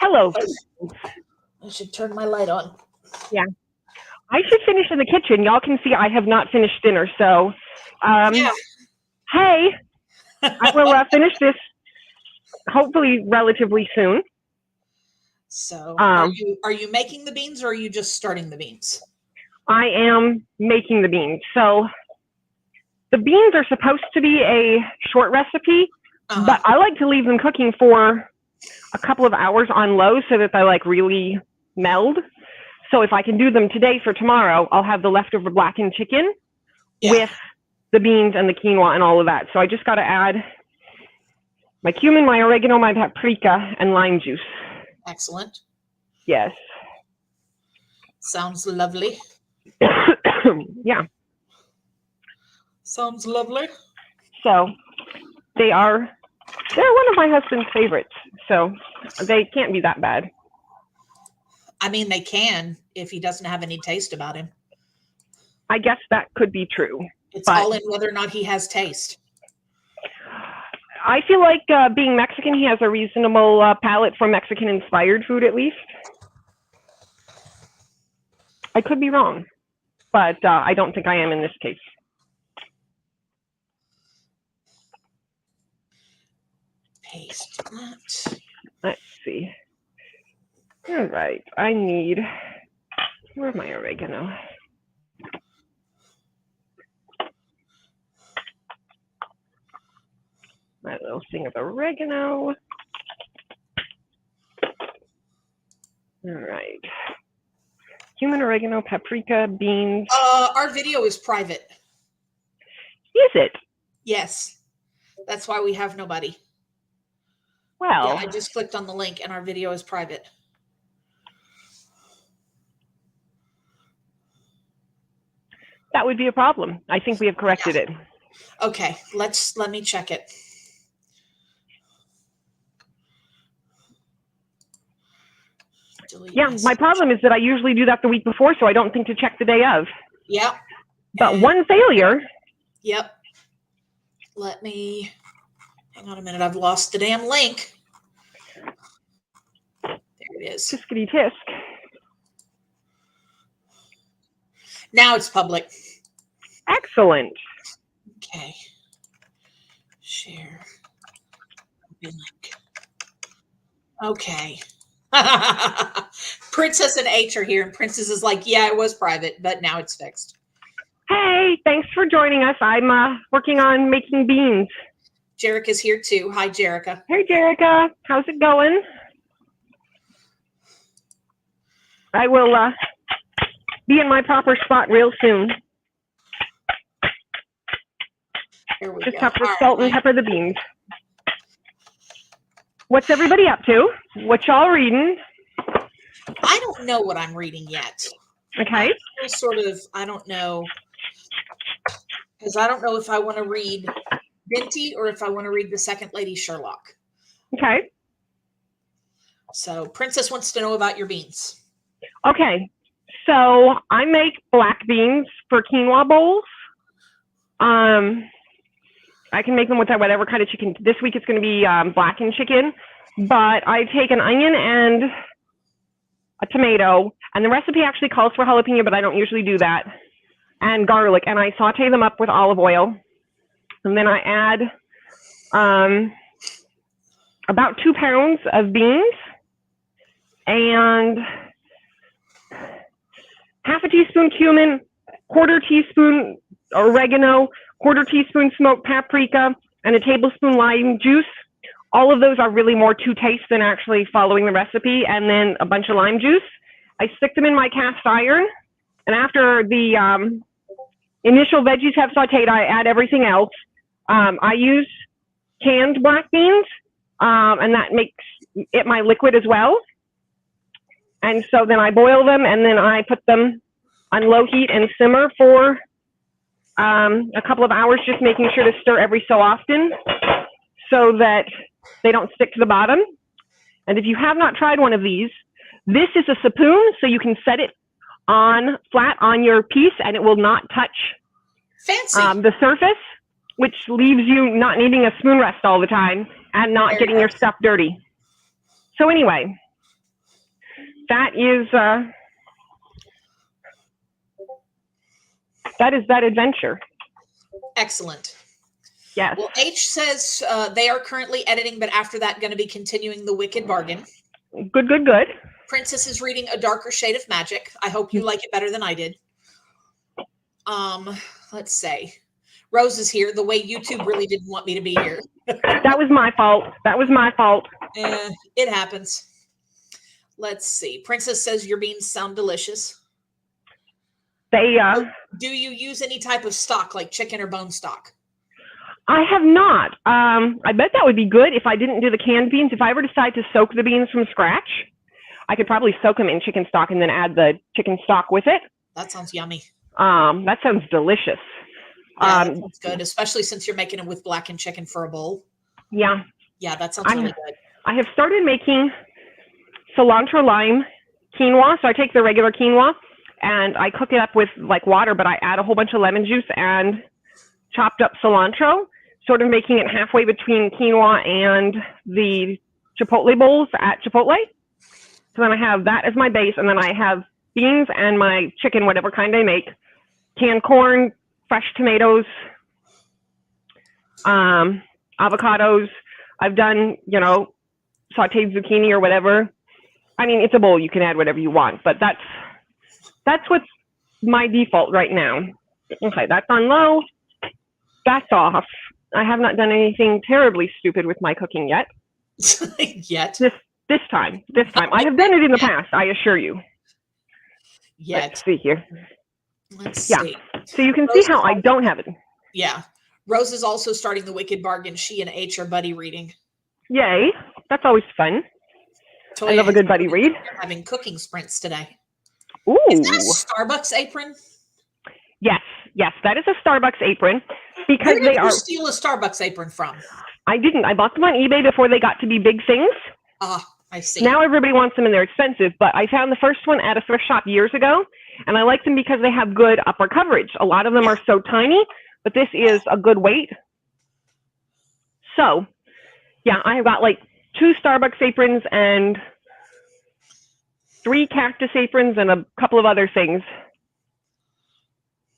Hello. I should turn my light on. Yeah. I should finish in the kitchen. Y'all can see I have not finished dinner, so Yeah. hey, I will finish this hopefully relatively soon. So are you making the beans, or are you just starting the beans? I am making the beans. So the beans are supposed to be a short recipe, but I like to leave them cooking for a couple of hours on low so that they like really meld. So if I can do them today for tomorrow, I'll have the leftover blackened chicken with the beans and the quinoa and all of that. So I just got to add my cumin, my oregano, my paprika, and lime juice. Excellent. Yes. Sounds lovely. Yeah. Sounds lovely. So they're one of my husband's favorites. So they can't be that bad. I mean, they can if he doesn't have any taste about him. I guess that could be true. It's all in whether or not he has taste. I feel like being Mexican, he has a reasonable palate for Mexican-inspired food, at least. I could be wrong, but I don't think I am in this case. Paste that. Let's see. All right, where's my oregano? My little thing of oregano. All right. Cumin, oregano, paprika, beans. Our video is private. Is it? Yes. That's why we have nobody. Well. Yeah, I just clicked on the link and our video is private. That would be a problem. I think we have corrected it. Okay, let me check it. Yeah, my problem is that I usually do that the week before, so I don't think to check the day of. Yep. But one failure. Yep. Let me, hang on a minute. I've lost the damn link. There it is. Tiskety tisk. Now it's public. Excellent. Okay. Share. Link. Okay. Princess and H are here, and Princess is like, yeah, it was private, but now it's fixed. Hey, thanks for joining us. I'm working on making beans. Jerica's here too. Hi, Jerica. Hey, Jerica. How's it going? I will be in my proper spot real soon. Here we Just go. have to salt and pepper the beans. What's everybody up to? What y'all reading? I don't know what I'm reading yet. Okay. I don't know. Because I don't know if I want to read Binti or if I want to read the Second Lady Sherlock. Okay. So Princess wants to know about your beans. Okay. So I make black beans for quinoa bowls. I can make them with whatever kind of chicken. This week it's going to be blackened chicken, but I take an onion and a tomato, and the recipe actually calls for jalapeno, but I don't usually do that, and garlic, and I saute them up with olive oil, and then I add about 2 pounds of beans and half a teaspoon cumin, 1/4 teaspoon oregano, 1/4 teaspoon smoked paprika, and a tablespoon lime juice. All of those are really more to taste than actually following the recipe, and then a bunch of lime juice. I stick them in my cast iron, and after the initial veggies have sauteed, I add everything else. I use canned black beans, and that makes it my liquid as well. And so then I boil them, and then I put them on low heat and simmer for a couple of hours, just making sure to stir every so often so that they don't stick to the bottom. And if you have not tried one of these, this is a spoon, so you can set it on flat on your piece and it will not touch the surface, which leaves you not needing a spoon rest all the time and not getting your stuff dirty. So anyway, that is that adventure. Excellent. Yes. Well, H says they are currently editing, but after that, going to be continuing The Wicked Bargain. Good, good, good. Princess is reading A Darker Shade of Magic. I hope you like it better than I did. Let's say Rose is here. The way YouTube really didn't want me to be here. That was my fault. That was my fault. It happens. Let's see. Princess says your beans sound delicious. They do you use any type of stock like chicken or bone stock? I have not. I bet that would be good if I didn't do the canned beans. If I ever decide to soak the beans from scratch, I could probably soak them in chicken stock and then add the chicken stock with it. That sounds yummy. That sounds delicious. Yeah, that sounds good, especially since you're making it with blackened chicken for a bowl. Yeah. Yeah, that sounds really good. I have started making cilantro lime quinoa. So I take the regular quinoa and I cook it up with like water, but I add a whole bunch of lemon juice and chopped up cilantro, sort of making it halfway between quinoa and the chipotle bowls at Chipotle. So then I have that as my base, and then I have beans and my chicken, whatever kind I make, canned corn, fresh tomatoes, avocados. I've done, you know, sauteed zucchini or whatever. I mean, it's a bowl. You can add whatever you want, but that's what's my default right now. Okay, that's on low. That's off. I have not done anything terribly stupid with my cooking yet. Yet. This time. I have done it in the past, I assure you. Yet. Let's see here. Let's see. So you can see how I don't have it. Yeah. Rose is also starting The Wicked Bargain. She and H are buddy reading. Yay. That's always fun. Toya I love a good buddy read. Having cooking sprints today. Ooh. Is that a Starbucks apron? Yes, that is a Starbucks apron because Where did you steal a Starbucks apron from? I didn't. I bought them on eBay before they got to be big things. I see. Now everybody wants them and they're expensive, but I found the first one at a thrift shop years ago, and I like them because they have good upper coverage. A lot of them are so tiny, but this is a good weight. So, yeah, I have got like 2 Starbucks aprons and 3 cactus aprons and a couple of other things.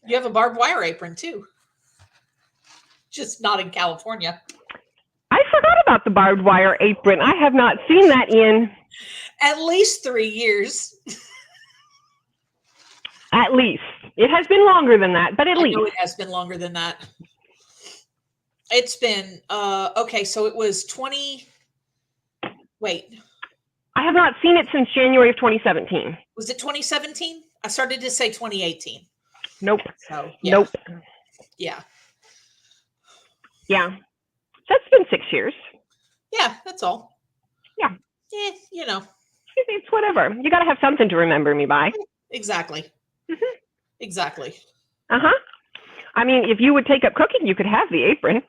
You have a barbed wire apron too. Just not in California. I forgot about the barbed wire apron. I have not seen that in at least 3 years. At least. It has been longer than that, but at least. I know it has been longer than that. It's been, okay, so it was 20, wait. I have not seen it since January of 2017. Was it 2017? I started to say 2018. Nope. So, yeah. Nope. Yeah. Yeah. That's been 6 years. Yeah, that's all. Yeah. You know. It's whatever. You got to have something to remember me by. Exactly. Mm-hmm. Exactly. Uh-huh. I mean, if you would take up cooking, you could have the apron.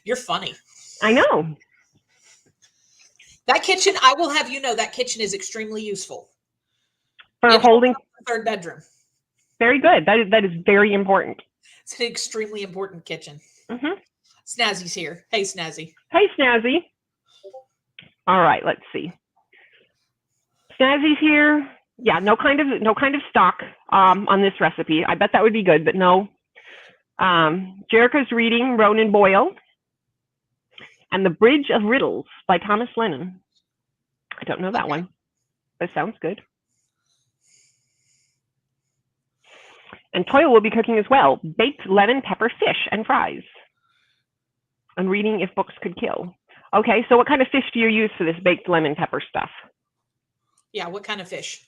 You're funny. I know. That kitchen, I will have you know, that kitchen is extremely useful. For holding the third bedroom. Very good. That is very important. It's an extremely important kitchen. Mm-hmm. Snazzy's here. Hey, Snazzy. Hey, Snazzy. All right, let's see. Snazzy's here. Yeah, no kind of stock on this recipe. I bet that would be good, but no. Jerica's reading Ronan Boyle and The Bridge of Riddles by Thomas Lennon. I don't know that one. That sounds good. And Toya will be cooking as well. Baked lemon pepper fish and fries. I'm reading If Books Could Kill. Okay, so what kind of fish do you use for this baked lemon pepper stuff? Yeah, what kind of fish?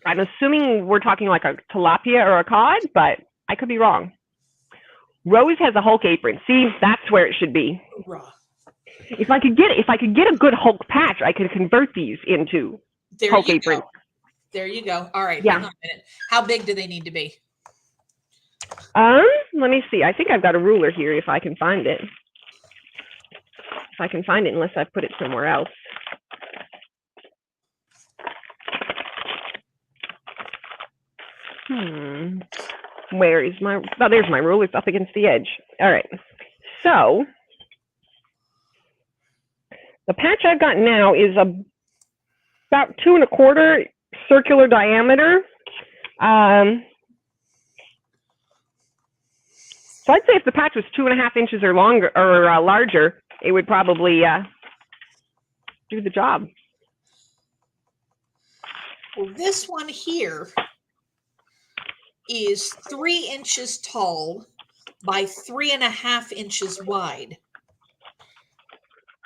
I'm assuming we're talking like a tilapia or a cod, but I could be wrong. Rose has a Hulk apron. See, that's where it should be. Raw. If I could get a good Hulk patch, I could convert these into Hulk aprons. There you go. All right. Yeah. Hang on a minute. How big do they need to be? Let me see. I think I've got a ruler here if I can find it. If I can find it, unless I put it somewhere else. Where is my, oh, there's my ruler. It's up against the edge. All right. So the patch I've got now is about 2 1/4 circular diameter. So I'd say if the patch was 2.5 inches or longer or larger, it would probably do the job. Well, this one here is 3 inches tall by 3.5 inches wide.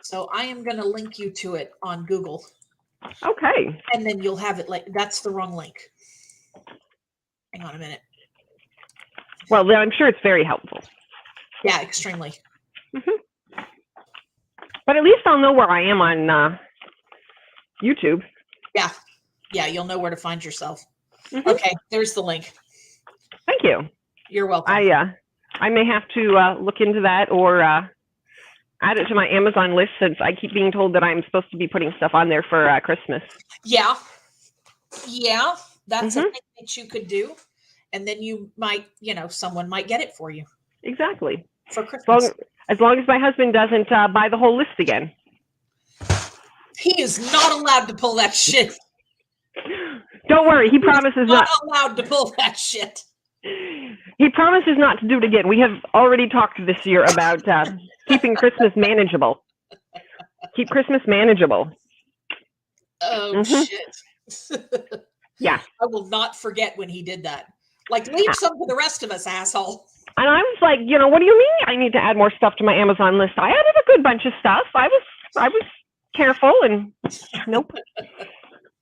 So I am going to link you to it on Google. Okay. And then you'll have it. Like, that's the wrong link. Hang on a minute. Well, then I'm sure it's very helpful. Yeah, extremely. Mm-hmm. But at least I'll know where I am on YouTube. Yeah. Yeah, you'll know where to find yourself. Mm-hmm. Okay, there's the link. Thank you. You're welcome. I may have to look into that or add it to my Amazon list, since I keep being told that I'm supposed to be putting stuff on there for Christmas. Yeah. Yeah, that's Mm-hmm. a thing that you could do. And then you might, someone might get it for you. Exactly. For Christmas. As long as my husband doesn't buy the whole list again. He is not allowed to pull that shit. Don't worry, he promises not allowed to pull that shit. He promises not to do it again. We have already talked this year about keeping Christmas manageable. Keep Christmas manageable. Oh, Mm-hmm. shit. Yeah. I will not forget when he did that. Like, leave some for the rest of us, asshole. And I was like, what do you mean I need to add more stuff to my Amazon list? I added a good bunch of stuff. I was careful, and nope.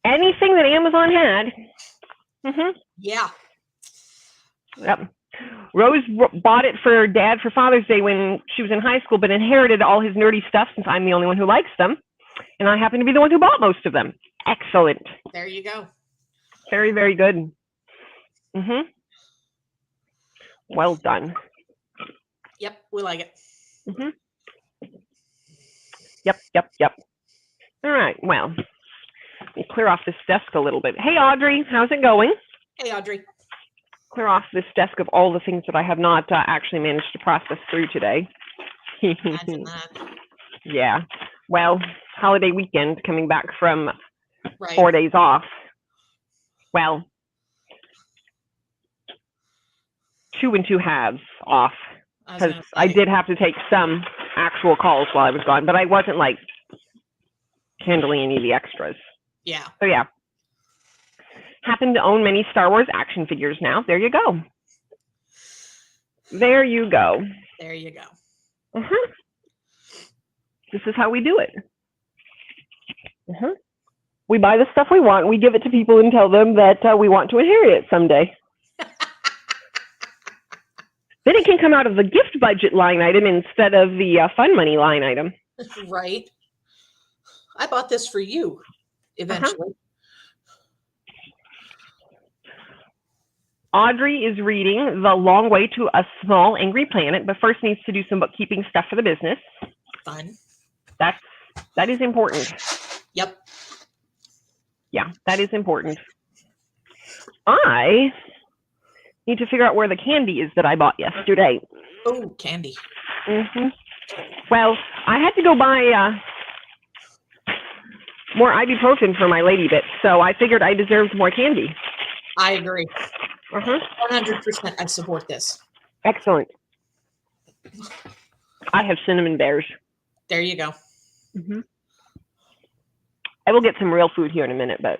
Anything that Amazon had. Mm-hmm. Yeah. Yep. Rose bought it for Dad for Father's Day when she was in high school, but inherited all his nerdy stuff since I'm the only one who likes them. And I happen to be the one who bought most of them. Excellent. There you go. Very, very good. Mm-hmm. Well done. Yep, we like it. Mm-hmm. Yep. All right, well, let me clear off this desk a little bit. Hey, Audrey, how's it going? Hey, Audrey. Clear off this desk of all the things that I have not actually managed to process through today. Imagine that. Yeah. Well, holiday weekend, coming back from Right. 4 days off. Well, 2 2/2 off, because I did have to take some actual calls while I was gone, but I wasn't like handling any of the extras. Yeah. So yeah. Happen to own many Star Wars action figures now. There you go. There you go. There you go. Uh-huh. This is how we do it. Uh-huh. We buy the stuff we want, we give it to people and tell them that we want to inherit it someday. Then it can come out of the gift budget line item instead of the fun money line item. Right. I bought this for you eventually. Audrey is reading The Long Way to a Small Angry Planet, but first needs to do some bookkeeping stuff for the business. Fun. That is important. Yep. Yeah, that is important. I need to figure out where the candy is that I bought yesterday. Oh, candy. Mm-hmm. Well, I had to go buy more ibuprofen for my lady bits, so I figured I deserved more candy. I agree. Uh-huh. 100% I support this. Excellent. I have cinnamon bears. There you go. Mm-hmm. I will get some real food here in a minute, but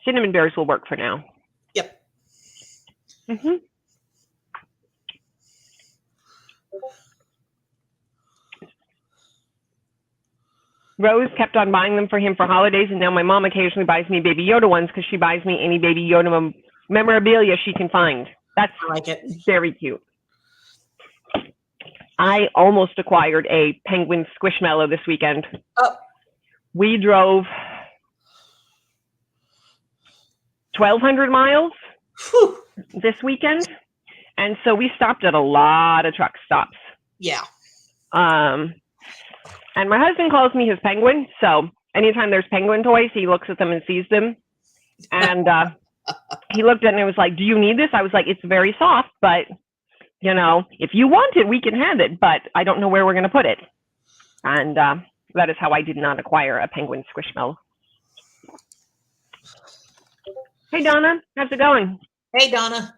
cinnamon bears will work for now. Yep. Mm-hmm. Rose kept on buying them for him for holidays, and now my mom occasionally buys me Baby Yoda ones because she buys me any Baby Yoda memorabilia she can find. That's I like it. Very cute. I almost acquired a penguin squishmallow this weekend. Oh. We drove 1,200 miles this weekend, and so we stopped at a lot of truck stops. Yeah. And my husband calls me his penguin, so anytime there's penguin toys, he looks at them and sees them. And he looked at it and was like, "Do you need this?" I was like, "It's very soft, but, if you want it, we can have it, but I don't know where we're going to put it." And That is how I did not acquire a penguin squishmallow. Hey, Donna, how's it going? Hey, Donna.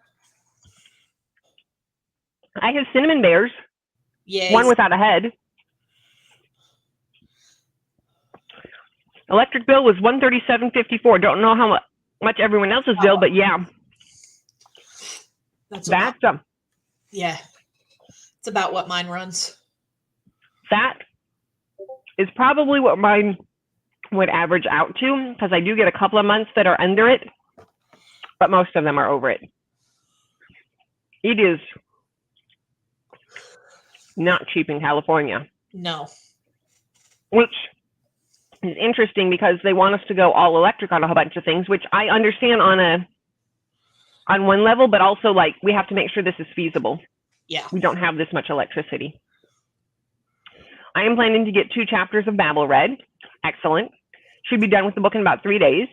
I have cinnamon bears. Yay. One without a head. Electric bill was $137.54. Don't know how much everyone else's bill, but yeah. That's yeah. It's about what mine runs. That is probably what mine would average out to, because I do get a couple of months that are under it, but most of them are over it. It is not cheap in California. No. Which is interesting because they want us to go all electric on a whole bunch of things, which I understand on one level, but also like we have to make sure this is feasible. Yeah. We don't have this much electricity. I am planning to get 2 chapters of Babel read. Excellent. Should be done with the book in about 3 days.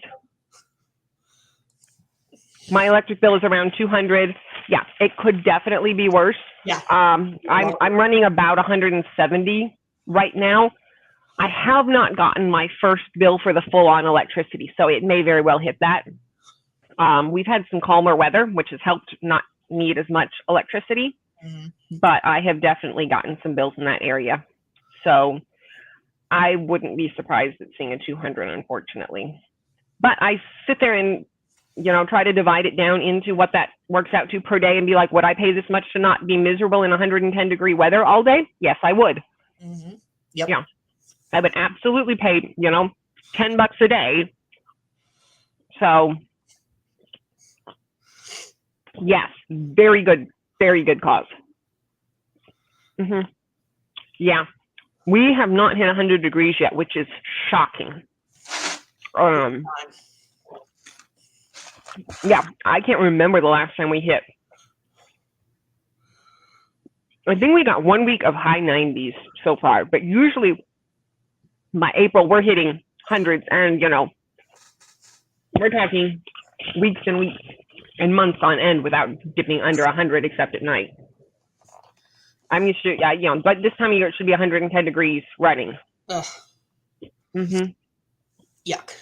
My electric bill is around $200. Yeah, it could definitely be worse. Yeah. I'm running about $170 right now. I have not gotten my first bill for the full-on electricity, so it may very well hit that. We've had some calmer weather, which has helped not need as much electricity, but I have definitely gotten some bills in that area. So I wouldn't be surprised at seeing a 200, unfortunately. But I sit there and, you know, try to divide it down into what that works out to per day and be like, would I pay this much to not be miserable in 110-degree weather all day? Yes, I would. Yep. Yeah. I would absolutely pay, you know, $10 a day. So yes, very good cause. Yeah. We have not hit 100 degrees yet, which is shocking. Yeah, I can't remember the last time we hit. I think we got 1 week of high 90s so far, but usually by April we're hitting hundreds, and you know, we're talking weeks and weeks and months on end without dipping under 100 except at night. I'm used to, yeah, you know, but this time of year it should be 110 degrees running. Ugh. Yuck.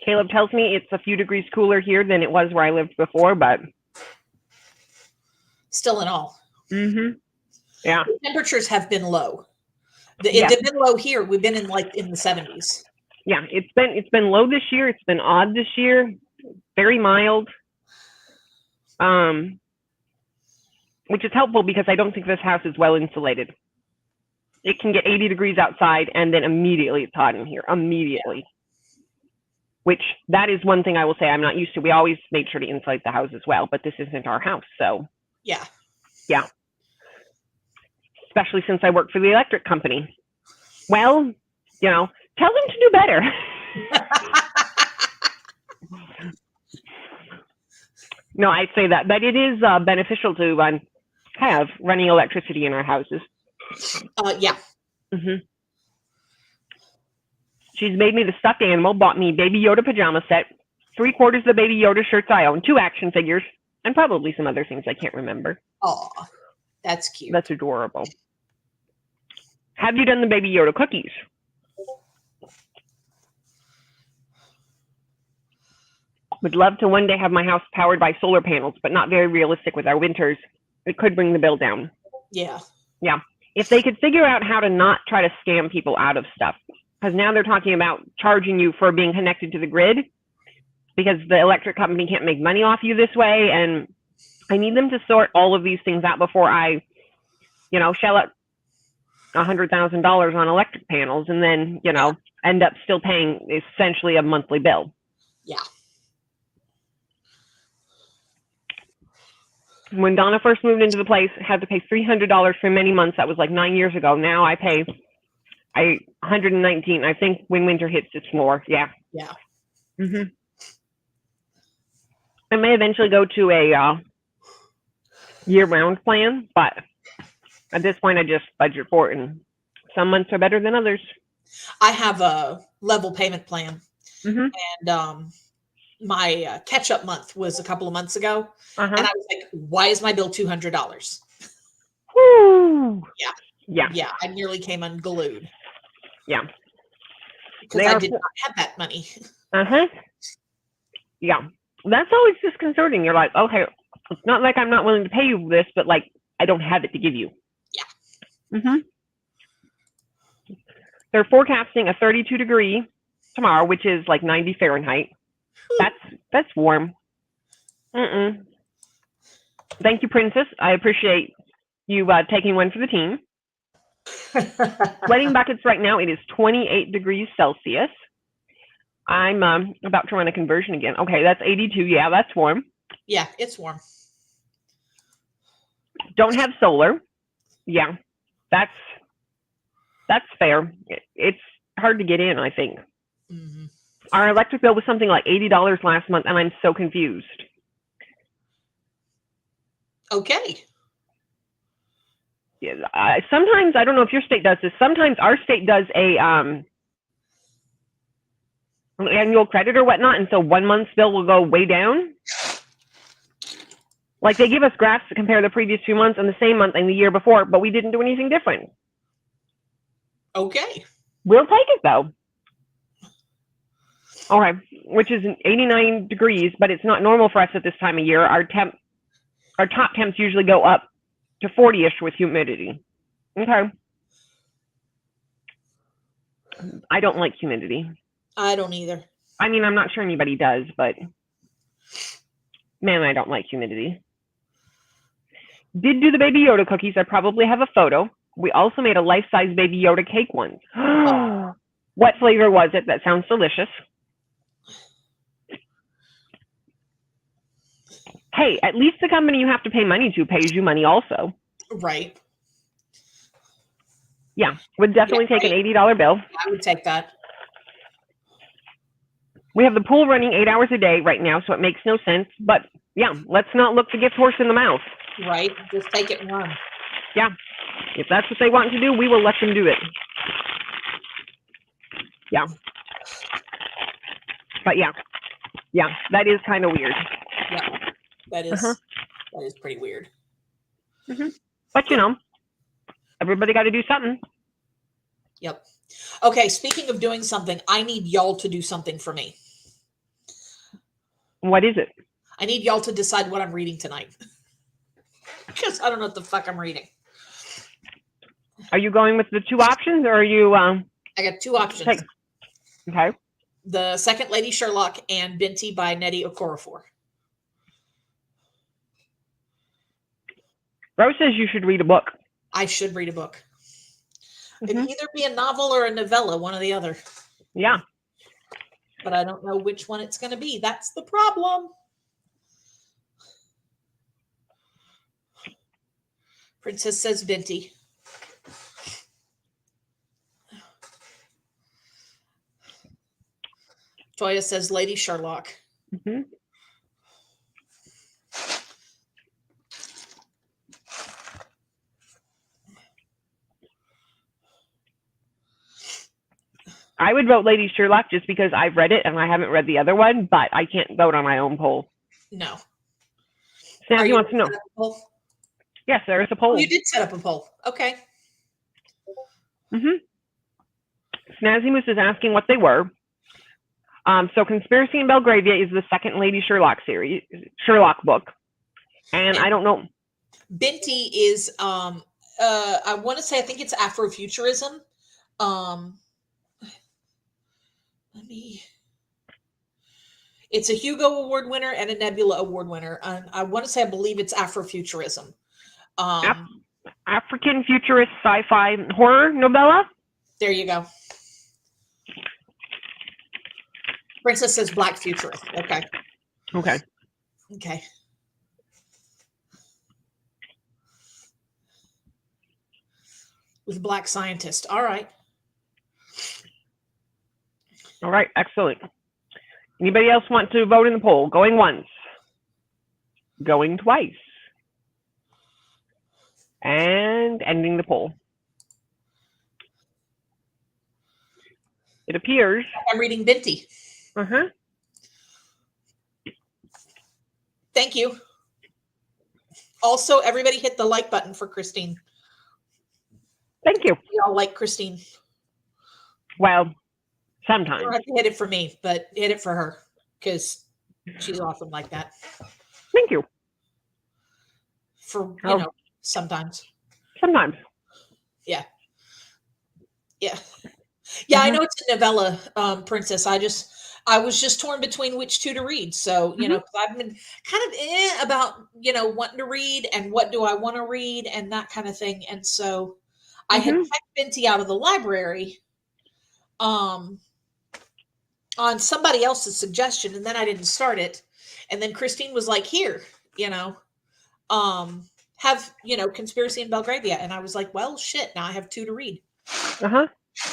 Caleb tells me it's a few degrees cooler here than it was where I lived before, but still in all. Yeah. The temperatures have been low. They've been low here. We've been in the 70s. Yeah, it's been low this year. It's been odd this year. Very mild. Which is helpful because I don't think this house is well insulated. It can get 80 degrees outside and then immediately it's hot in here. Immediately. Which that is one thing I will say I'm not used to. We always made sure to insulate the house as well, but this isn't our house, so. Yeah. Yeah. Especially since I work for the electric company. Well, you know, tell them to do better. No, I say that, but it is beneficial to have running electricity in our houses. Yeah. She's made me the stuffed animal, bought me Baby Yoda pajama set, 3/4 of the Baby Yoda shirts I own, 2 action figures, and probably some other things I can't remember. Oh, that's cute. That's adorable. Have you done the Baby Yoda cookies? Would love to one day have my house powered by solar panels, but not very realistic with our winters. It could bring the bill down. Yeah. Yeah. If they could figure out how to not try to scam people out of stuff, because now they're talking about charging you for being connected to the grid because the electric company can't make money off you this way. And I need them to sort all of these things out before I, you know, shell out $100,000 on electric panels and then, you know, end up still paying essentially a monthly bill. Yeah. When Donna first moved into the place, I had to pay $300 for many months. That was like 9 years ago. Now I pay $119. I think when winter hits, it's more. Yeah. Yeah. I may eventually go to a year-round plan, but at this point, I just budget for it, and some months are better than others. I have a level payment plan, and my catch-up month was a couple of months ago, and I was like, "Why is my bill $200?" Woo! Yeah. I nearly came unglued. Yeah. Because I did not have that money. Yeah. That's always disconcerting. You're like, okay, it's not like I'm not willing to pay you this, but like, I don't have it to give you. Yeah. They're forecasting a 32-degree tomorrow, which is like 90 Fahrenheit. That's warm. Thank you, Princess. I appreciate you taking one for the team. Sweating buckets right now, it is 28 degrees Celsius. I'm about to run a conversion again. Okay, that's 82. Yeah, that's warm. Yeah, it's warm. Don't have solar. Yeah, that's fair. It's hard to get in, I think. Our electric bill was something like $80 last month, and I'm so confused. Okay. Yeah, sometimes, I don't know if your state does this, sometimes our state does a an annual credit or whatnot, and so 1 month's bill will go way down. Like they give us graphs to compare the previous 2 months and the same month and the year before, but we didn't do anything different. Okay. We'll take it though. Okay, which is 89 degrees, but it's not normal for us at this time of year. Our top temps usually go up to 40-ish with humidity. Okay. I don't like humidity. I don't either. I mean, I'm not sure anybody does, but man, I don't like humidity. Did do the Baby Yoda cookies. I probably have a photo. We also made a life-size Baby Yoda cake once. What flavor was it? That sounds delicious. Hey, at least the company you have to pay money to pays you money also. Right. Yeah, would definitely take an $80 bill. I would take that. We have the pool running 8 hours a day right now, so it makes no sense. But yeah, let's not look the gift horse in the mouth. Right. Just take it and run. Yeah. If that's what they want to do, we will let them do it. Yeah. But yeah. Yeah, that is kind of weird. Yeah. That is pretty weird. But you know, everybody got to do something. Yep. Okay, speaking of doing something, I need y'all to do something for me. What is it? I need y'all to decide what I'm reading tonight. Because I don't know what the fuck I'm reading. Are you going with the 2 options, or are you... I got 2 options. Okay. The Second Lady Sherlock and Binti by Nnedi Okorafor. Rose says you should read a book. I should read a book. It can either be a novel or a novella, one or the other. Yeah. But I don't know which one it's going to be. That's the problem. Princess says Binti. Toya says Lady Sherlock. I would vote Lady Sherlock just because I've read it and I haven't read the other one, but I can't vote on my own poll. No. Snazzy wants to know. Yes, there is a poll. Oh, you did set up a poll. Okay. Snazzy Moose is asking what they were. So Conspiracy in Belgravia is the second Lady Sherlock book. And I don't know. Binti is, I want to say, I think it's Afrofuturism. It's a Hugo Award winner and a Nebula Award winner. I want to say, I believe it's Afrofuturism. African futurist sci-fi horror novella. There you go. Princess says Black Futurist. Okay. With Black Scientist. All right. Excellent. Anybody else want to vote in the poll? Going once. Going twice. And ending the poll. It appears. I'm reading Binti. Thank you. Also, everybody hit the like button for Christine. Thank you. We all like Christine. Well, You sometimes. don't have to hit it for me, but hit it for her because she's awesome like that. Thank you. For, sometimes. Sometimes. Yeah. Yeah. Yeah, I know it's a novella, Princess. I was just torn between which two to read. So, 'cause I've been kind of about, wanting to read and what do I want to read and that kind of thing. And so I had checked Binti out of the library on somebody else's suggestion, and then I didn't start it. And then Christine was like, here, have, Conspiracy in Belgravia. And I was like, well, shit, now I have two to read.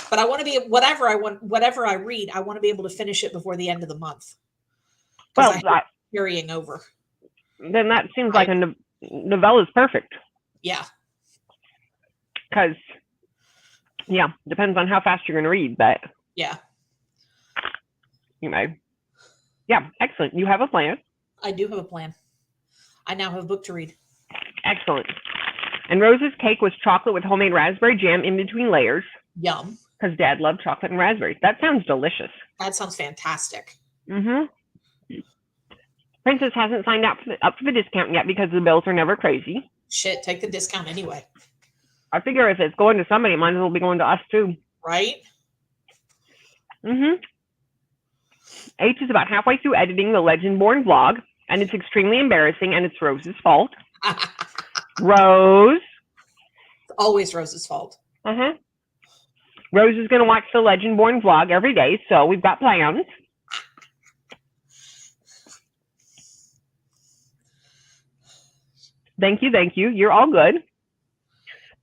But I want to be whatever I read, I want to be able to finish it before the end of the month. Well, I hate carrying over. Then that seems like a novella is perfect. Yeah. Because, depends on how fast you're going to read, but. Yeah. Yeah, excellent. You have a plan. I do have a plan. I now have a book to read. Excellent. And Rose's cake was chocolate with homemade raspberry jam in between layers. Yum. Because Dad loved chocolate and raspberries. That sounds delicious. That sounds fantastic. Princess hasn't signed up for the discount yet because the bills are never crazy. Shit, take the discount anyway. I figure if it's going to somebody, it might as well be going to us too. Right? H is about halfway through editing the Legendborn vlog, and it's extremely embarrassing, and it's Rose's fault. Rose. It's always Rose's fault. Rose is going to watch the Legendborn vlog every day, so we've got plans. Thank you. You're all good.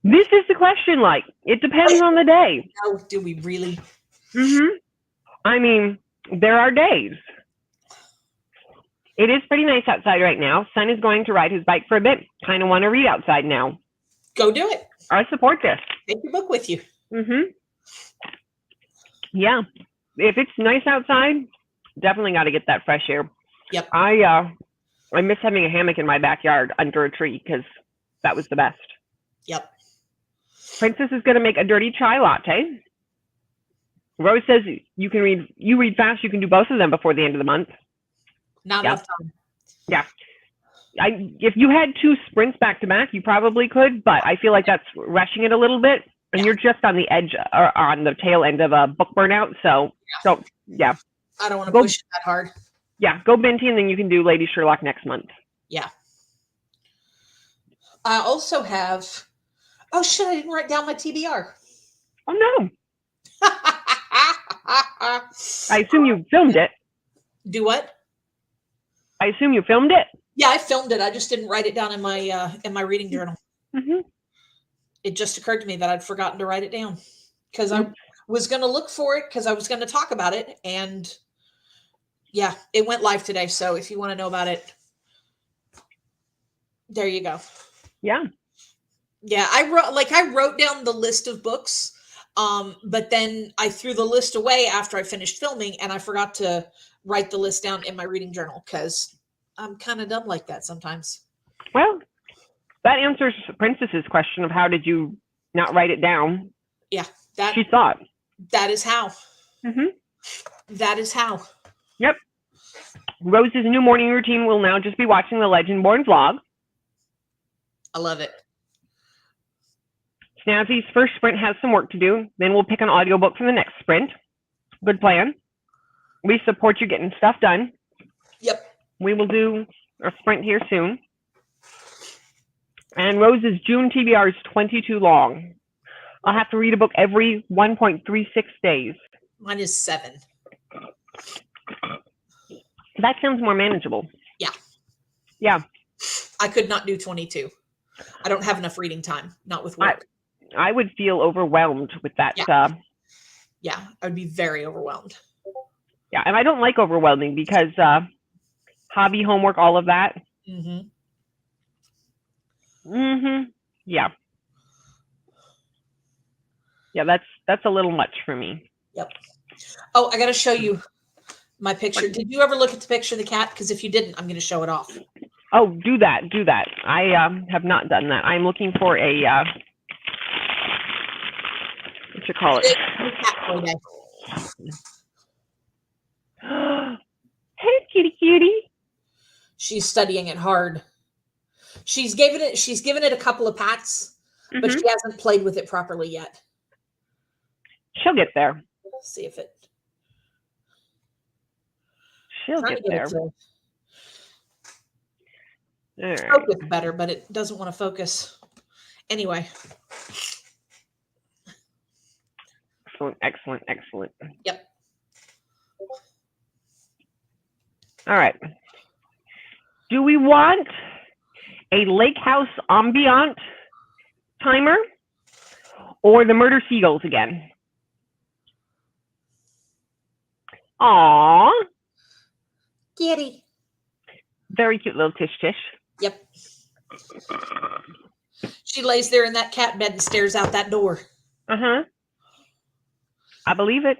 This is the question, it depends on the day. Oh, do we really? I mean, there are days. It is pretty nice outside right now. Son is going to ride his bike for a bit. Kind of want to read outside now. Go do it. I support this. Take your book with you. Yeah. If it's nice outside, definitely got to get that fresh air. Yep. I miss having a hammock in my backyard under a tree because that was the best. Yep. Princess is going to make a dirty chai latte. Rose says you read fast, you can do both of them before the end of the month. Not enough time. Yeah. If you had two sprints back to back, you probably could, but I feel like that's rushing it a little bit. And you're just on the edge or on the tail end of a book burnout. So yeah. I don't want to push it that hard. Yeah. Go Binti, and then you can do Lady Sherlock next month. Yeah. I also have, oh shit, I didn't write down my TBR. Oh no. I assume you filmed it. Do what? I assume you filmed it. Yeah, I filmed it. I just didn't write it down in my reading journal. It just occurred to me that I'd forgotten to write it down because I was going to look for it because I was going to talk about it. And yeah, it went live today. So if you want to know about it, there you go. Yeah. Yeah, I wrote down the list of books, but then I threw the list away after I finished filming, and I forgot to write the list down in my reading journal because I'm kind of dumb like that sometimes. Well, that answers Princess's question of how did you not write it down? Yeah, she thought. That is how. That is how. Yep. Rose's new morning routine will now just be watching the Legendborn vlog. I love it. Snazzy's first sprint has some work to do. Then we'll pick an audiobook for the next sprint. Good plan. We support you getting stuff done. Yep. We will do a sprint here soon. And Rose's June TBR is 22 long. I'll have to read a book every 1.36 days. Mine is 7. That sounds more manageable. Yeah. Yeah. I could not do 22. I don't have enough reading time, not with work. I would feel overwhelmed with that. Yeah, I would be very overwhelmed. Yeah, and I don't like overwhelming because hobby, homework, all of that. Yeah. Yeah, that's a little much for me. Yep. Oh, I got to show you my picture. Did you ever look at the picture of the cat? Because if you didn't, I'm going to show it off. Oh, do that. I have not done that. I'm looking for a what you call it? Cat Toy day. Hey, kitty, kitty. She's studying it hard. She's given it a couple of pats, but she hasn't played with it properly yet. She'll get there. Let's see if it. She'll get there. Focus better, but it doesn't want to focus. Anyway. Excellent, excellent, excellent. Yep. All right. Do we want a lake house ambient timer or the murder seagulls again? Aww. Kitty. Very cute little Tish Tish. Yep. She lays there in that cat bed and stares out that door. Uh-huh. I believe it.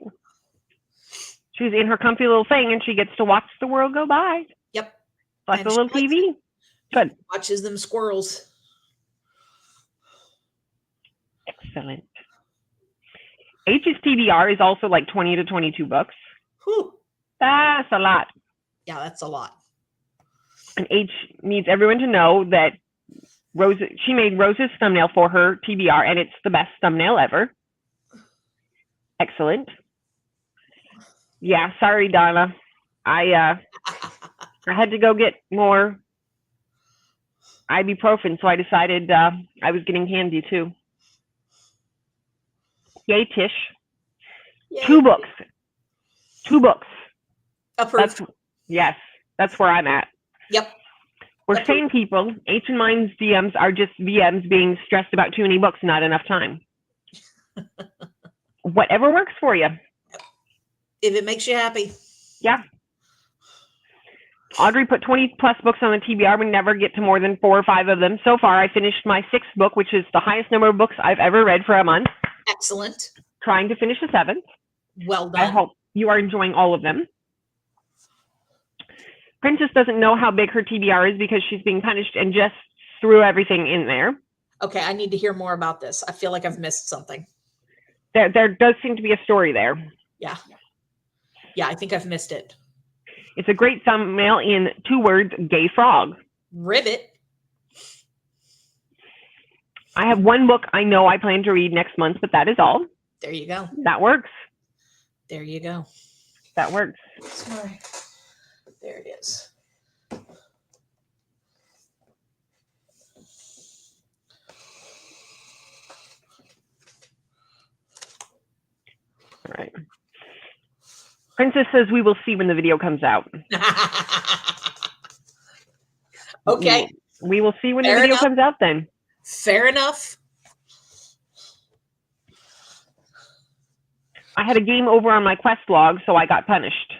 She's in her comfy little thing and she gets to watch the world go by. Yep. Like the little TV. Good. Watches them squirrels. Excellent. H's TBR is also like 20 to 22 books. Whew. That's a lot. Yeah, that's a lot. And H needs everyone to know that she made Rose's thumbnail for her TBR, and it's the best thumbnail ever. Excellent. Yeah, sorry, Donna. I had to go get more ibuprofen, so I decided I was getting handy too. Yay, Tish. Yay. 2 books. 2 books. Approved. Yes, that's where I'm at. Yep. We're sane people. H and mine's DMs are just VMs being stressed about too many books, not enough time. Whatever works for you. If it makes you happy. Yeah. Audrey put 20 plus books on the TBR. We never get to more than 4 or 5 of them. So far, I finished my 6th book, which is the highest number of books I've ever read for a month. Excellent. Trying to finish the 7th. Well done. I hope you are enjoying all of them. Princess doesn't know how big her TBR is because she's being punished and just threw everything in there. Okay, I need to hear more about this. I feel like I've missed something. There does seem to be a story there. Yeah. Yeah, I think I've missed it. It's a great thumbnail in 2 words, gay frog. Ribbit. I have 1 book I know I plan to read next month, but that is all. There you go. That works. There you go. That works. Sorry. There it is. All right. Princess says we will see when the video comes out. Okay. We will see when the video comes out then. Fair enough. I had a game over on my quest log, so I got punished.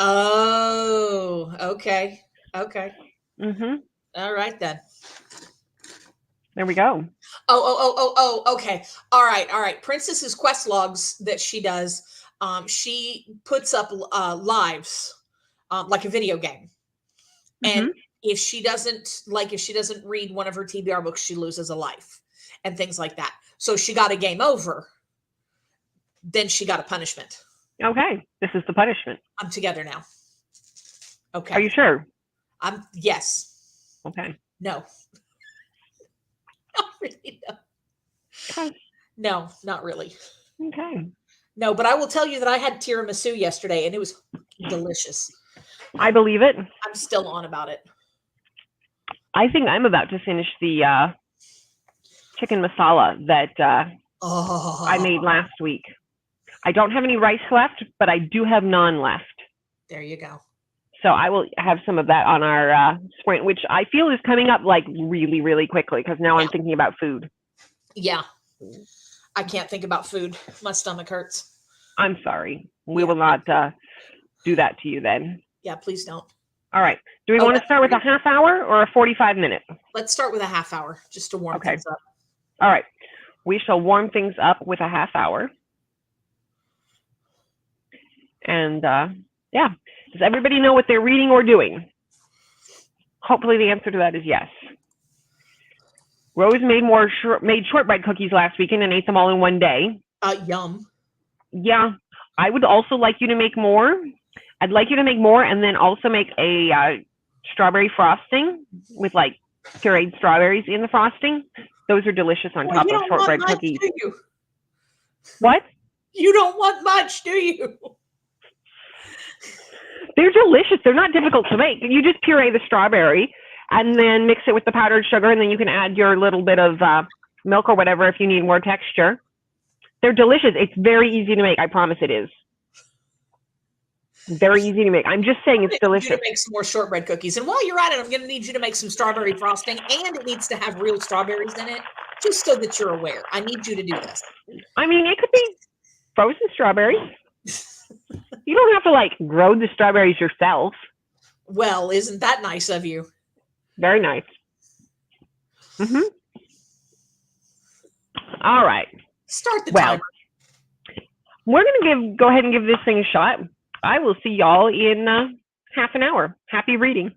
Oh, okay. Okay. Mm-hmm. All right then. There we go. Oh, okay. All right. Princess's quest logs that she does, she puts up lives, like a video game. And if she doesn't read one of her TBR books, she loses a life and things like that. So she got a game over. Then she got a punishment. Okay. This is the punishment. I'm together now. Okay. Are you sure? Yes. Okay. No. Not really, no. Okay. No, not really. Okay. No, but I will tell you that I had tiramisu yesterday and it was delicious. I believe it. I'm still on about it. I think I'm about to finish the chicken masala that I made last week. I don't have any rice left, but I do have naan left. There you go. So I will have some of that on our sprint, which I feel is coming up like really, really quickly because now I'm thinking about food. Yeah. I can't think about food. My stomach hurts. I'm sorry. We will not do that to you then. Yeah, please don't. All right. Do we want to start with a half hour or a 45-minute? Let's start with a half hour just to warm things up. All right. We shall warm things up with a half hour. And yeah, does everybody know what they're reading or doing? Hopefully the answer to that is yes. Rose made shortbread cookies last weekend and ate them all in one day. Yum. Yeah, I would also like you to make more. I'd like you to make more, and then also make a strawberry frosting with like pureed strawberries in the frosting. Those are delicious on Well, top you of don't want shortbread much, cookies. do you? What? You don't want much, do you? They're delicious. They're not difficult to make. You just puree the strawberry and then mix it with the powdered sugar, and then you can add your little bit of milk or whatever if you need more texture. They're delicious. It's very easy to make. I promise it is. Very easy to make. I'm just saying it's I need you to delicious. make some more shortbread cookies. And while you're at it, I'm going to need you to make some strawberry frosting, and it needs to have real strawberries in it, just so that you're aware. I need you to do this. I mean, it could be frozen strawberries. You don't have to like grow the strawberries yourself. Well, isn't that nice of you? Very nice. All right. Start the Well, timer. we're gonna go ahead and give this thing a shot. I will see y'all in half an hour. Happy reading.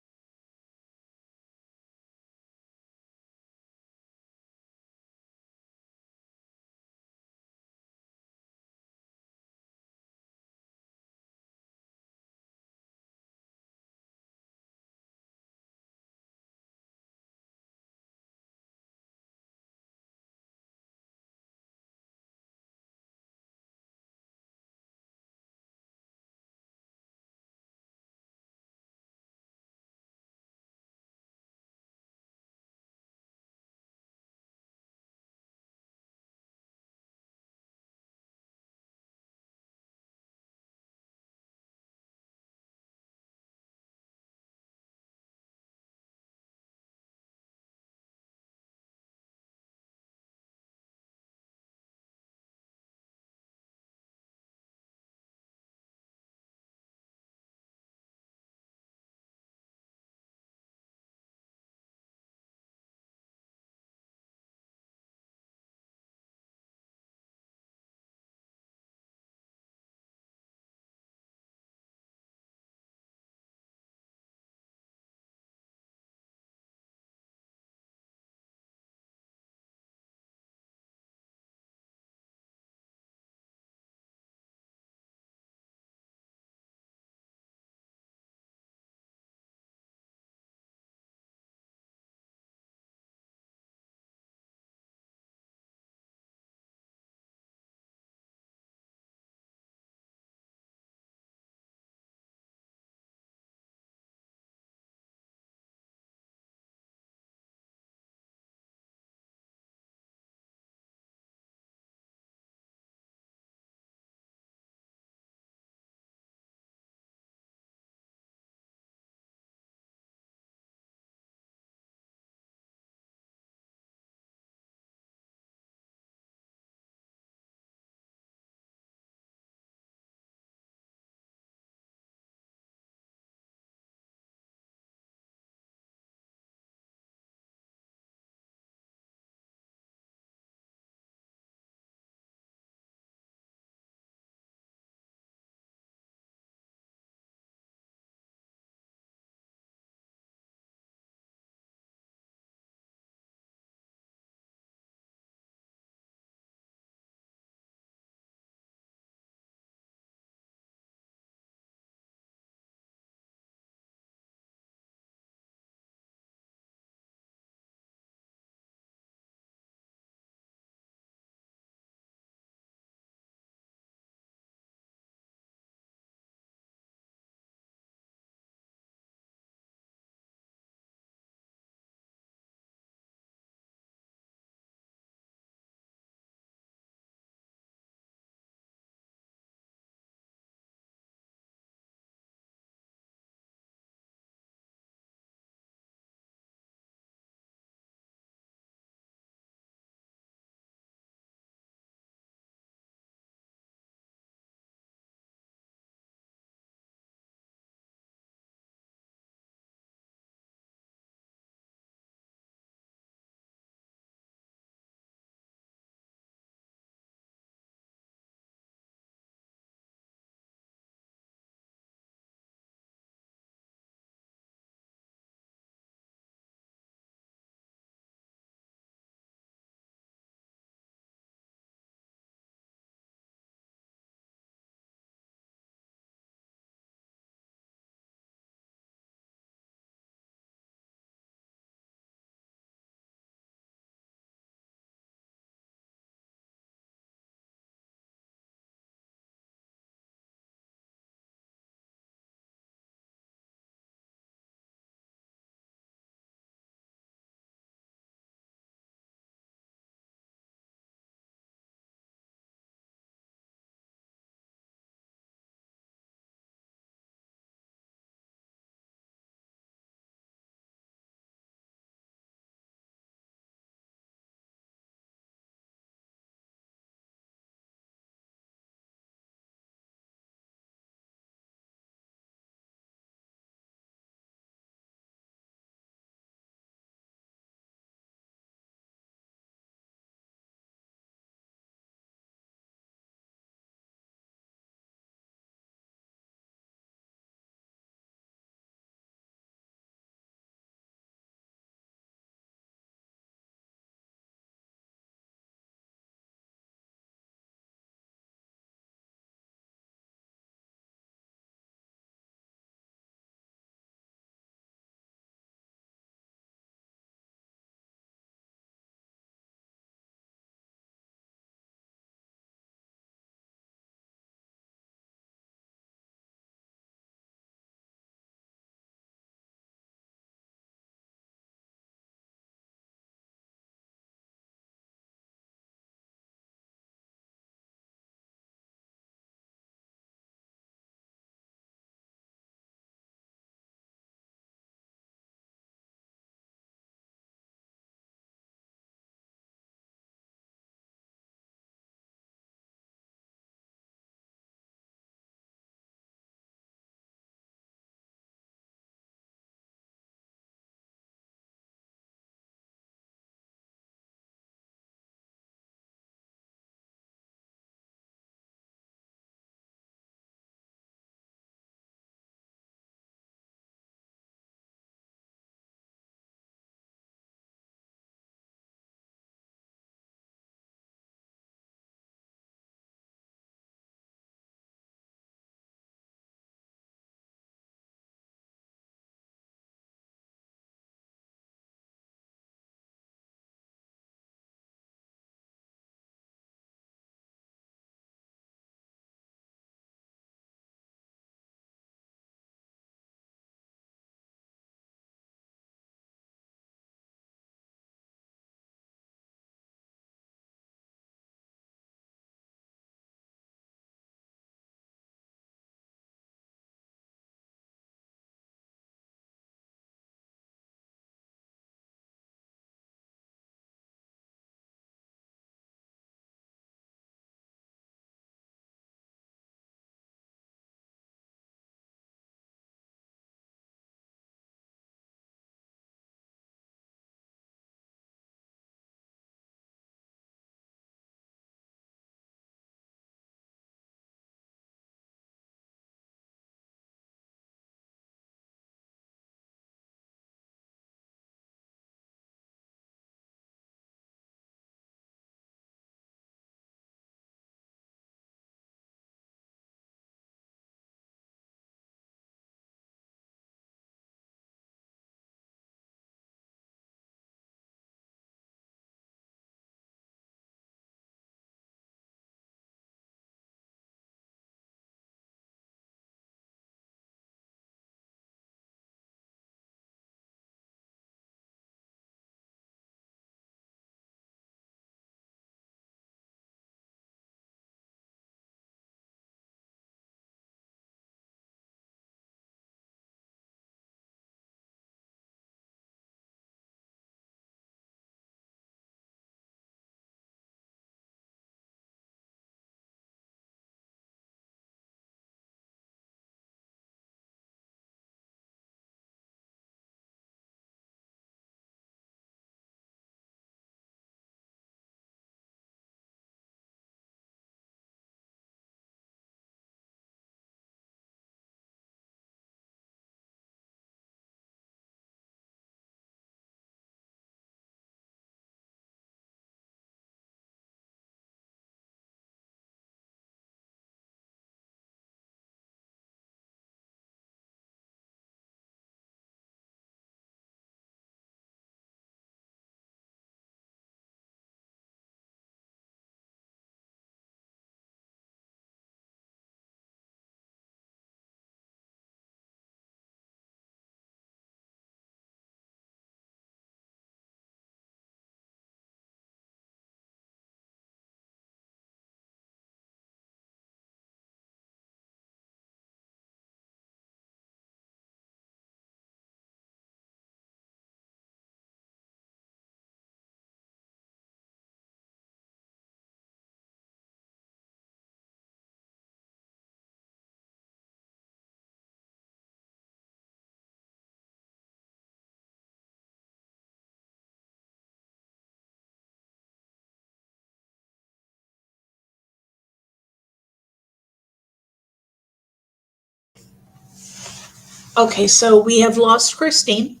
Okay, so we have lost Christine.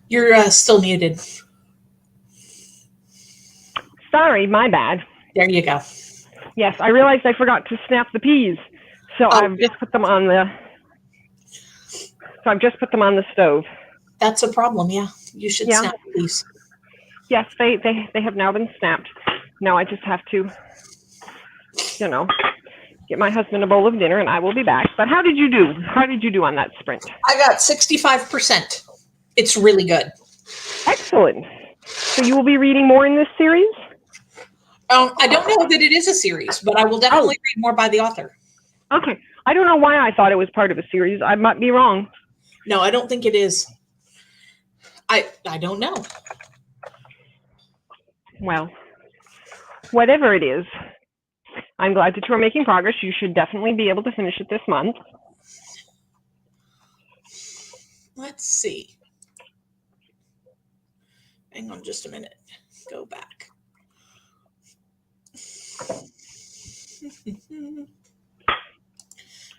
You're still muted. Sorry, my bad. There you go. Yes, I realized I forgot to snap the peas, so I've just put them on the. So I've just put them on the stove. That's a problem. Yeah, you should snap these. Yes, they have now been snapped. Now I just have to, get my husband a bowl of dinner, and I will be back. But how did you do? How did you do on that sprint? I got 65%. It's really good. Excellent. So you will be reading more in this series? I don't know that it is a series, but I will definitely read more by the author. Okay. I don't know why I thought it was part of a series. I might be wrong. No, I don't think it is. I don't know. Well, whatever it is, I'm glad that you are making progress. You should definitely be able to finish it this month. Let's see. Hang on just a minute. Go back.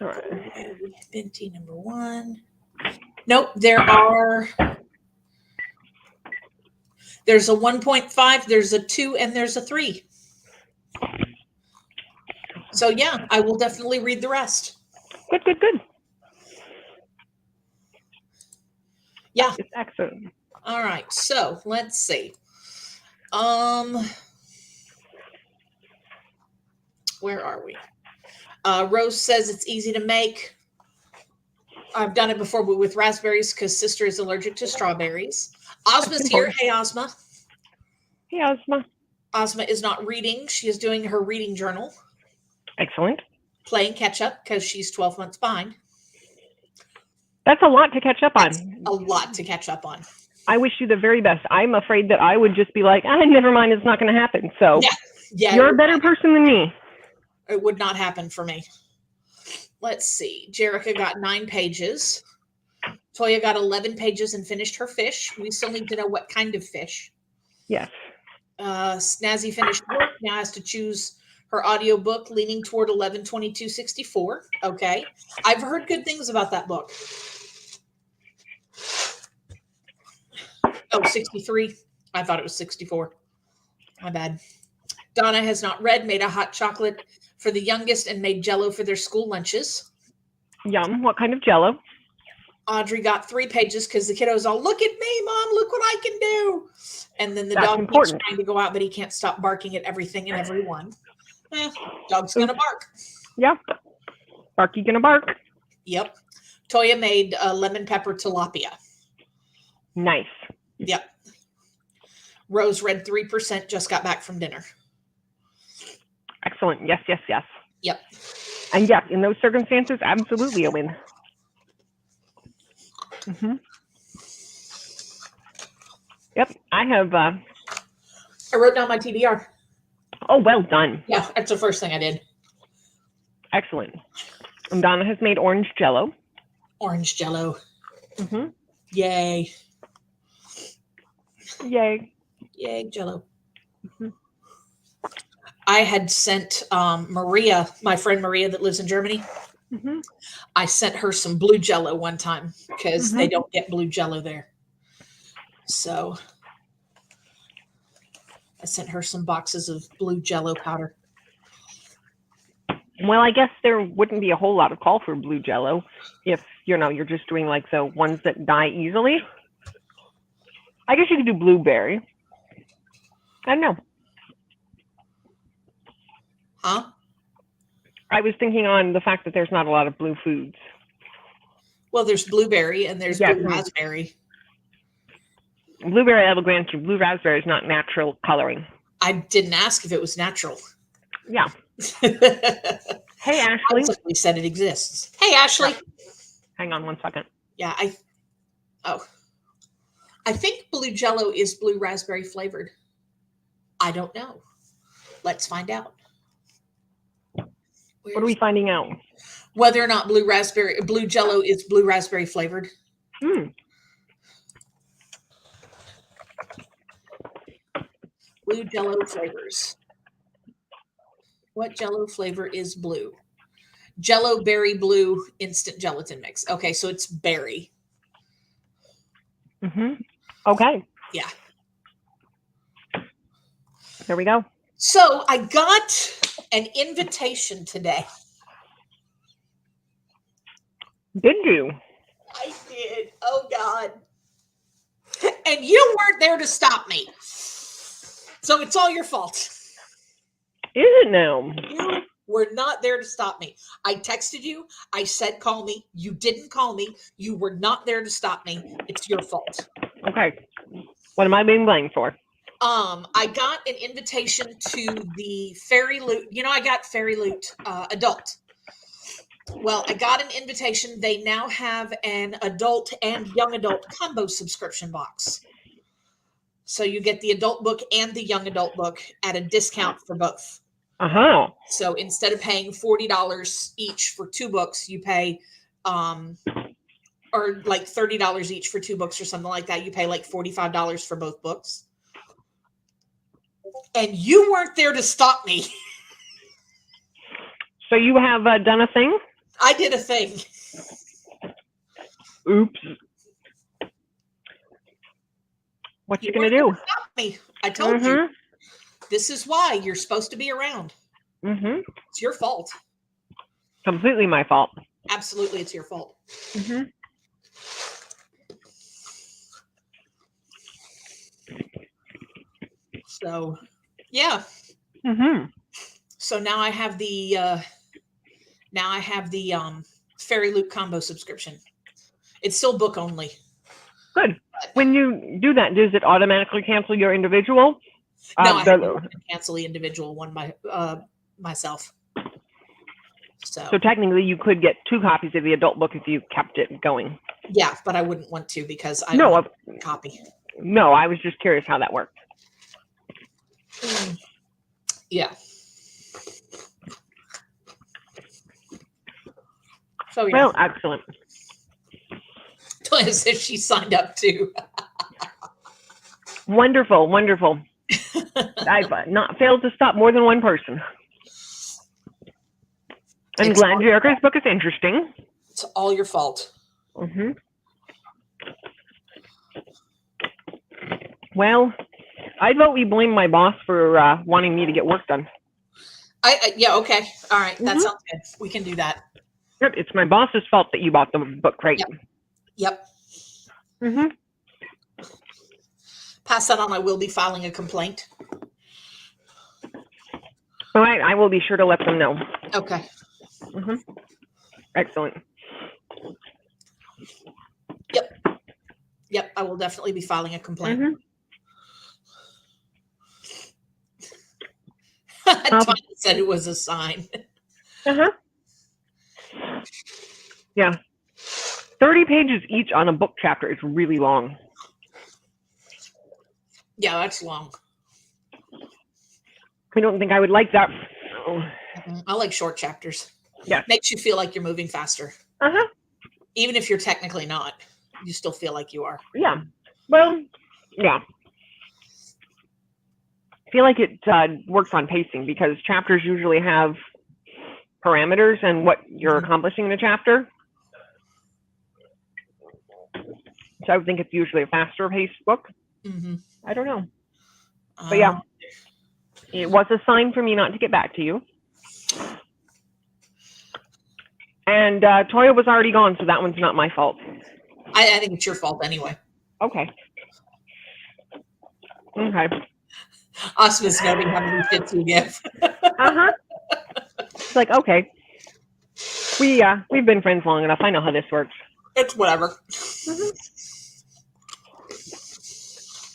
All right. Binti number 1. Nope, there's a 1.5, there's a 2, and there's a 3. So yeah, I will definitely read the rest. Good, good, good. Yeah. It's excellent. All right, so let's see. Where are we? Rose says it's easy to make. I've done it before with raspberries because sister is allergic to strawberries. Ozma's here. Hey, Ozma. Hey, Ozma. Ozma is not reading. She is doing her reading journal. Excellent. Playing catch up because she's 12 months behind. That's a lot to catch up on. That's a lot to catch up on. I wish you the very best. I'm afraid that I would just be like, never mind, it's not going to happen. So yeah, you're a better person than me. It would not happen for me. Let's see. Jerica got 9 pages. Toya got 11 pages and finished her fish. We still need to know what kind of fish. Yes. Snazzy finished work. Now has to choose her audiobook, leaning toward 11/22/64. Okay. I've heard good things about that book. Oh, 63. I thought it was 64. My bad. Donna has not read, made a hot chocolate for the youngest and made Jell-O for their school lunches. Yum. What kind of Jell-O? Audrey got 3 pages because the kiddo's all, look at me, Mom, look what I can do. And then the dog keeps trying to go out, but he can't stop barking at everything and everyone. Dog's going to bark. Yep. Barky going to bark. Yep. Toya made lemon pepper tilapia. Nice. Yep. Rose read 3%, just got back from dinner. Excellent. Yes, yes, yes. Yep. And yes, in those circumstances, absolutely a win. Mm-hmm. Yep, I have. I wrote down my TBR. Oh, well done. Yeah, that's the first thing I did. Excellent. And Donna has made orange Jell-O. Orange Jell-O. Mm-hmm. Yay. Yay. Yay, Jell-O. Mm-hmm. I had sent Maria, my friend Maria that lives in Germany. Mm-hmm. I sent her some blue Jell-O one time because they don't get blue Jell-O there. So I sent her some boxes of blue Jell-O powder. Well, I guess there wouldn't be a whole lot of call for blue Jell-O if, you're just doing like the ones that die easily. I guess you could do blueberry. I don't know. Huh? I was thinking on the fact that there's not a lot of blue foods. Well, there's blueberry and there's blue raspberry. Blueberry, I will grant you, blue raspberry is not natural coloring. I didn't ask if it was natural. Yeah. Hey, Ashley. We said it exists. Hey, Ashley. Hang on 1 second. Yeah, I think blue Jell-O is blue raspberry flavored. I don't know. Let's find out. What are we finding out? Whether or not blue Jell-O is blue raspberry flavored. Blue Jello flavors. What Jello flavor is blue? Jello berry blue instant gelatin mix. Okay, so it's berry. Okay. Yeah. There we go. So I got an invitation today. Did you? I did. Oh, God. And you weren't there to stop me. So it's all your fault. Is it now? You were not there to stop me. I texted you. I said, call me. You didn't call me. You were not there to stop me. It's your fault. Okay. What am I being blamed for? I got an invitation to the Fairy Loot. You know, I got Fairy Loot adult. Well, I got an invitation. They now have an adult and young adult combo subscription box. So you get the adult book and the young adult book at a discount for both. So instead of paying $40 each for 2 books, you pay or like $30 each for 2 books or something like that. You pay like $45 for both books. And you weren't there to stop me. So you have done a thing? I did a thing. Oops. What you gonna do? Stop me. I told you. This is why you're supposed to be around. It's your fault. Completely my fault. Absolutely, it's your fault. So, yeah. So now I have the Fairy Loot combo subscription. It's still book only. Good. When you do that, does it automatically cancel your individual? No, I have to cancel the individual one myself. So technically, you could get 2 copies of the adult book if you kept it going. Yeah, but I wouldn't want to because I don't have a copy. No, I was just curious how that worked. Yeah. So yeah. Well, excellent. Toya says she signed up too. Wonderful, wonderful. I've not failed to stop more than one person. I'm glad Jericho's book is interesting. It's all your fault. Well, I'd vote we blame my boss for wanting me to get work done. Yeah, okay. All right. That sounds good. We can do that. Yep, it's my boss's fault that you bought the book crate. Yep. Pass that on. I will be filing a complaint. All right, I will be sure to let them know. Okay. Excellent. Yep, I will definitely be filing a complaint. Tanya said it was a sign. Yeah. 30 pages each on a book chapter is really long. Yeah, that's long. I don't think I would like that. I like short chapters. Yeah. Makes you feel like you're moving faster. Even if you're technically not, you still feel like you are. Yeah. Well, yeah. I feel like it works on pacing because chapters usually have parameters and what you're accomplishing in a chapter. So I would think it's usually a faster paced book. I don't know. But yeah, it was a sign for me not to get back to you. And Toya was already gone, so that one's not my fault. I think it's your fault anyway. Okay. Osman's noting how many fits you give. It's like, okay. We've been friends long enough. I know how this works. It's whatever.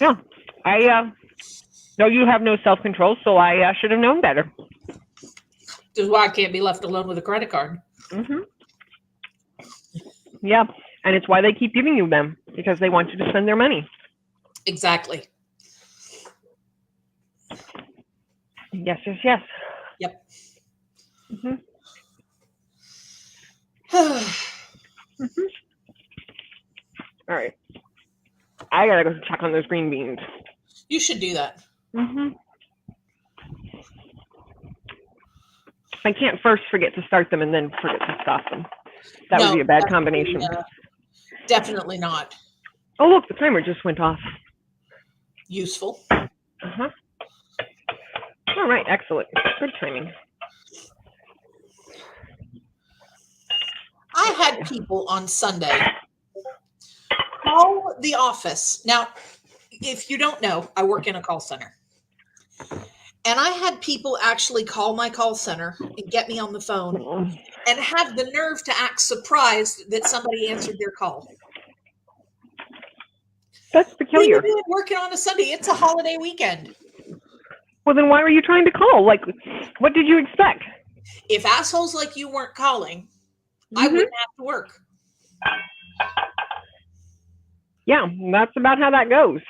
Yeah. I know you have no self-control, so I should have known better. This is why I can't be left alone with a credit card. Yeah. And it's why they keep giving you them, because they want you to spend their money. Exactly. Yes. Yep. All right. I gotta go check on those green beans. You should do that. I can't first forget to start them and then forget to stop them. That would be a bad combination. Definitely not. Oh, look, the timer just went off. Useful. Uh-huh. All right, excellent. Good timing. I had people on Sunday call the office. Now, if you don't know, I work in a call center. And I had people actually call my call center and get me on the phone and have the nerve to act surprised that somebody answered their call. That's peculiar. What are you doing working on a Sunday? It's a holiday weekend. Well, then why were you trying to call? Like, what did you expect? If assholes like you weren't calling, I wouldn't have to work. Yeah, that's about how that goes.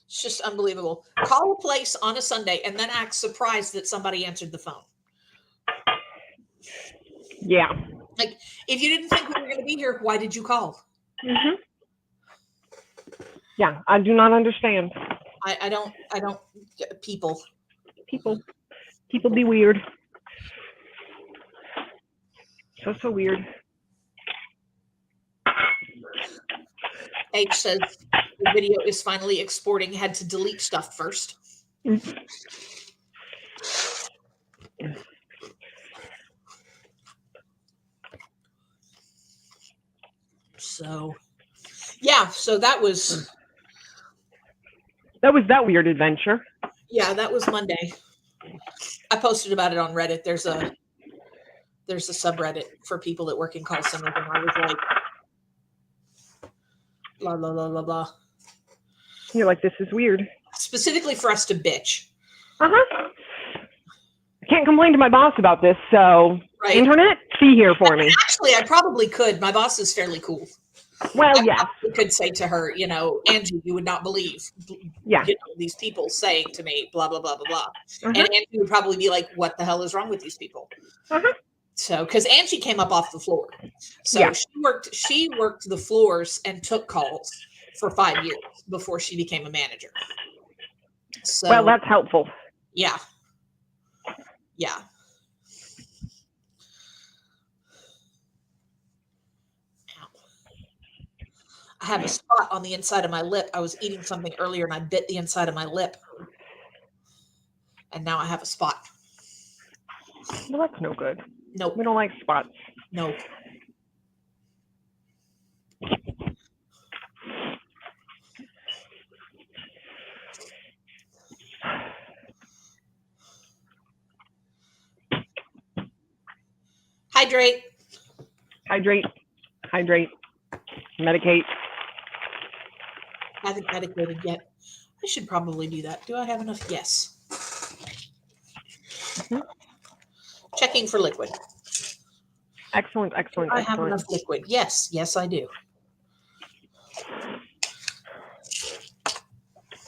It's just unbelievable. Call a place on a Sunday and then act surprised that somebody answered the phone. Yeah. Like, if you didn't think we were going to be here, why did you call? Yeah, I do not understand. I don't people be weird. So weird. H says the video is finally exporting. Had to delete stuff first. So, yeah. So that was that weird adventure. Yeah, that was Monday. I posted about it on Reddit. There's a subreddit for people that work in call centers, and I was like, blah blah blah blah blah. You're like, this is weird. Specifically for us to bitch. I can't complain to my boss about this, so internet, see here for me. Actually, I probably could. My boss is fairly cool. Well, yes. I could say to her, Angie, you would not believe these people saying to me, blah, blah, blah, blah, blah. And Angie would probably be like, what the hell is wrong with these people? So, because Angie came up off the floor. So she worked the floors and took calls for 5 years before she became a manager. So, well, that's helpful. Yeah. Yeah. I have a spot on the inside of my lip. I was eating something earlier and I bit the inside of my lip. And now I have a spot. Well, that's no good. Nope. We don't like spots. No. Hydrate. Hydrate. Hydrate. Medicate. I haven't medicated yet. I should probably do that. Do I have enough? Yes. Checking for liquid. Excellent, excellent, I have enough liquid. Yes, yes, I do.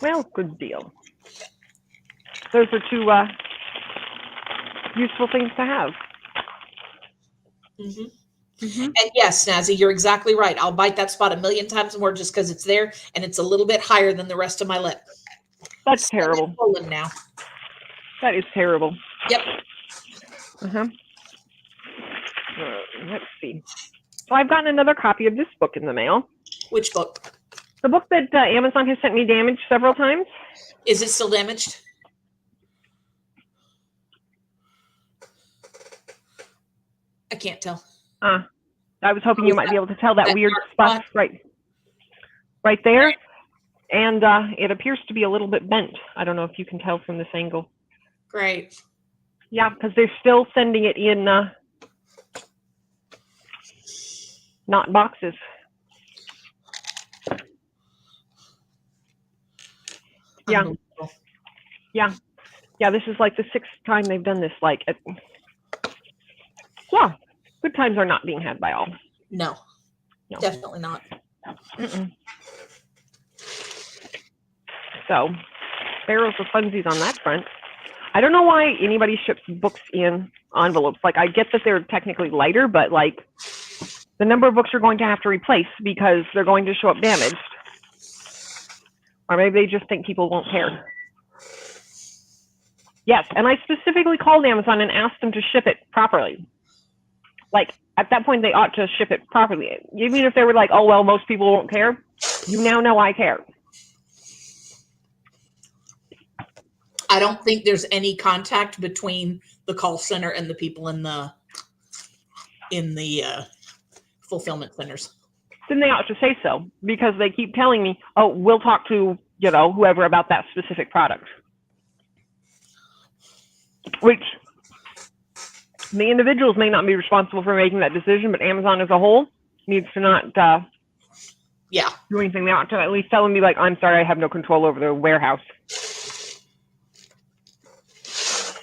Well, good deal. Those are two useful things to have. And yes, Snazzy, you're exactly right. I'll bite that spot 1,000,000 times more just because it's there and it's a little bit higher than the rest of my lip. That's terrible. Swollen now. That is terrible. Yep. Let's see. So I've gotten another copy of this book in the mail. Which book? The book that Amazon has sent me damaged several times. Is it still damaged? I can't tell. I was hoping you might be able to tell that weird spot right there. And it appears to be a little bit bent. I don't know if you can tell from this angle. Great. Yeah, because they're still sending it in not boxes. Yeah. Yeah, this is like the 6th time they've done this. Yeah, good times are not being had by all. No. Definitely not. So, barrels of funsies on that front. I don't know why anybody ships books in envelopes. Like, I get that they're technically lighter, but like the number of books you're going to have to replace because they're going to show up damaged. Or maybe they just think people won't care. Yes, and I specifically called Amazon and asked them to ship it properly. Like, at that point, they ought to ship it properly. Even if they were like, oh, well, most people won't care. You now know I care. I don't think there's any contact between the call center and the people in the fulfillment centers. Then they ought to say so, because they keep telling me, oh, we'll talk to, you know, whoever about that specific product. Which the individuals may not be responsible for making that decision, but Amazon as a whole needs to not do anything. They ought to at least tell them, be like, I'm sorry, I have no control over the warehouse.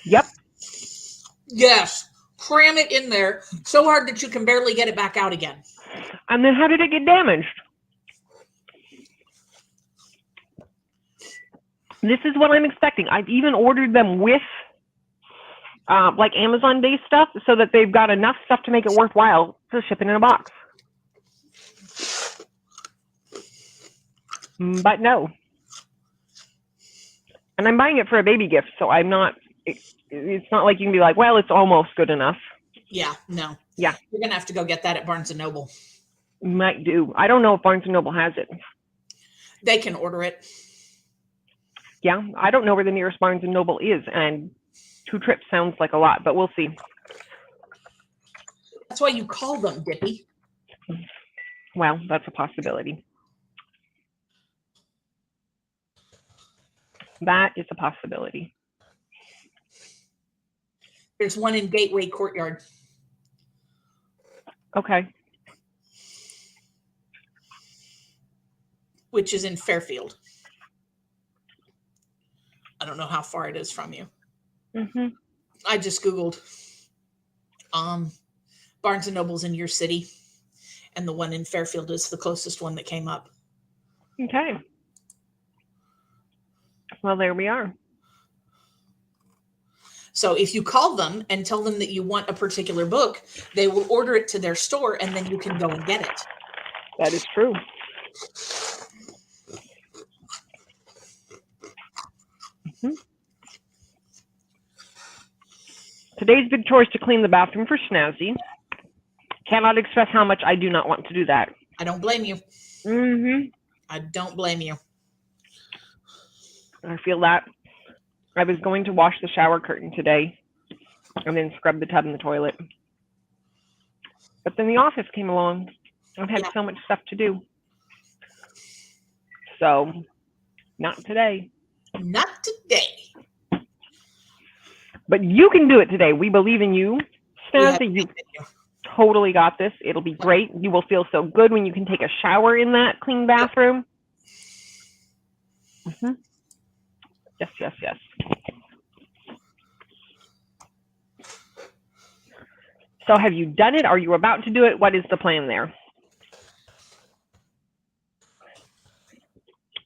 Yep. Yes. Cram it in there so hard that you can barely get it back out again. And then how did it get damaged? This is what I'm expecting. I've even ordered them with like Amazon-based stuff so that they've got enough stuff to make it worthwhile to ship it in a box. But no. And I'm buying it for a baby gift, so I'm not, it's not like you can be like, well, it's almost good enough. Yeah, no. Yeah. You're going to have to go get that at Barnes & Noble. Might do. I don't know if Barnes & Noble has it. They can order it. Yeah, I don't know where the nearest Barnes & Noble is, and 2 trips sounds like a lot, but we'll see. That's why you call them, Dippy. Well, that's a possibility. That is a possibility. There's one in Gateway Courtyard. Okay. Which is in Fairfield. I don't know how far it is from you. Mm-hmm. I just Googled Barnes & Noble's in your city, and the one in Fairfield is the closest one that came up. Okay. Well, there we are. So if you call them and tell them that you want a particular book, they will order it to their store, and then you can go and get it. That is true. Mm-hmm. Today's big chore is to clean the bathroom for Snazzy. Cannot express how much I do not want to do that. I don't blame you. Mm-hmm. I don't blame you. I feel that. I was going to wash the shower curtain today and then scrub the tub and the toilet. But then the office came along. I've had so much stuff to do. So, not today. Not today. But you can do it today. We believe in you. Snazzy, you totally got this. It'll be great. You will feel so good when you can take a shower in that clean bathroom. Mm-hmm. Yes, yes, yes. So have you done it? Are you about to do it? What is the plan there?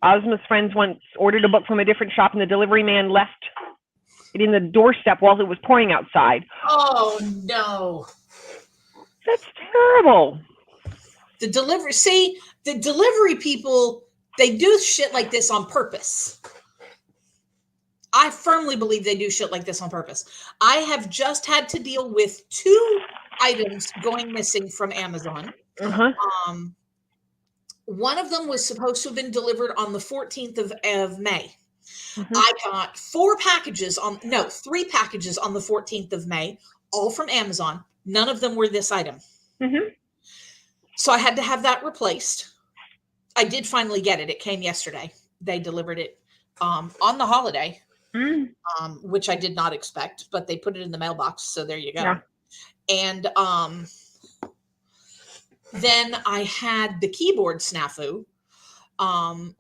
Ozma's friends once ordered a book from a different shop and the delivery man left it in the doorstep while it was pouring outside. Oh, no. That's terrible. The delivery people, they do shit like this on purpose. I firmly believe they do shit like this on purpose. I have just had to deal with 2 items going missing from Amazon. Uh-huh. One of them was supposed to have been delivered on the 14th of May. Mm-hmm. I got 3 packages on the 14th of May, all from Amazon. None of them were this item. Mm-hmm. So I had to have that replaced. I did finally get it. It came yesterday. They delivered it on the holiday. Which I did not expect, but they put it in the mailbox. So there you go. Yeah. And then I had the keyboard snafu,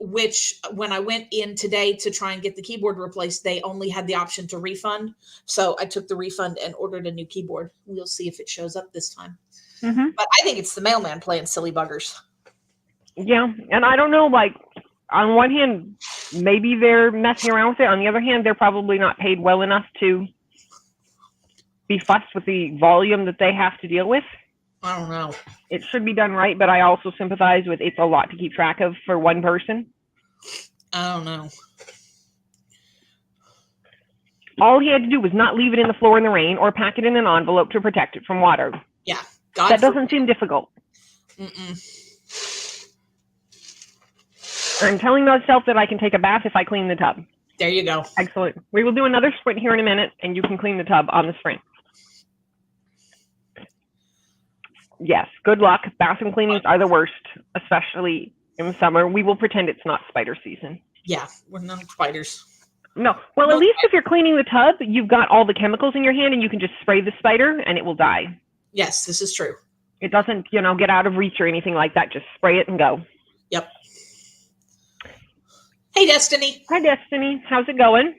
which when I went in today to try and get the keyboard replaced, they only had the option to refund. So I took the refund and ordered a new keyboard. We'll see if it shows up this time. Mm-hmm. But I think it's the mailman playing silly buggers. Yeah. And I don't know, like, on one hand, maybe they're messing around with it. On the other hand, they're probably not paid well enough to be fussed with the volume that they have to deal with. I don't know. It should be done right, but I also sympathize with it's a lot to keep track of for one person. I don't know. All he had to do was not leave it in the floor in the rain or pack it in an envelope to protect it from water. Yeah. That doesn't seem difficult. I'm telling myself that I can take a bath if I clean the tub. There you go. Excellent. We will do another sprint here in a minute, and you can clean the tub on the sprint. Yes, good luck. Bathroom cleanings are the worst, especially in the summer. We will pretend it's not spider season. Yeah, we're not spiders. No. Well, at least if you're cleaning the tub, you've got all the chemicals in your hand, and you can just spray the spider, and it will die. Yes, this is true. It doesn't, get out of reach or anything like that. Just spray it and go. Yep. Hey, Destiny. Hi, Destiny. How's it going?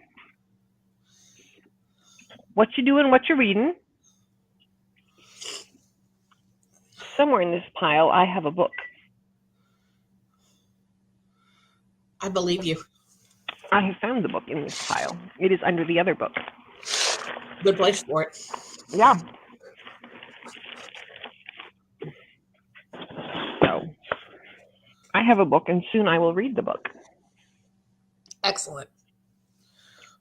What you doing? What you reading? Somewhere in this pile, I have a book. I believe you. I have found the book in this pile. It is under the other book. Good place for it. Yeah. So, I have a book, and soon I will read the book. Excellent.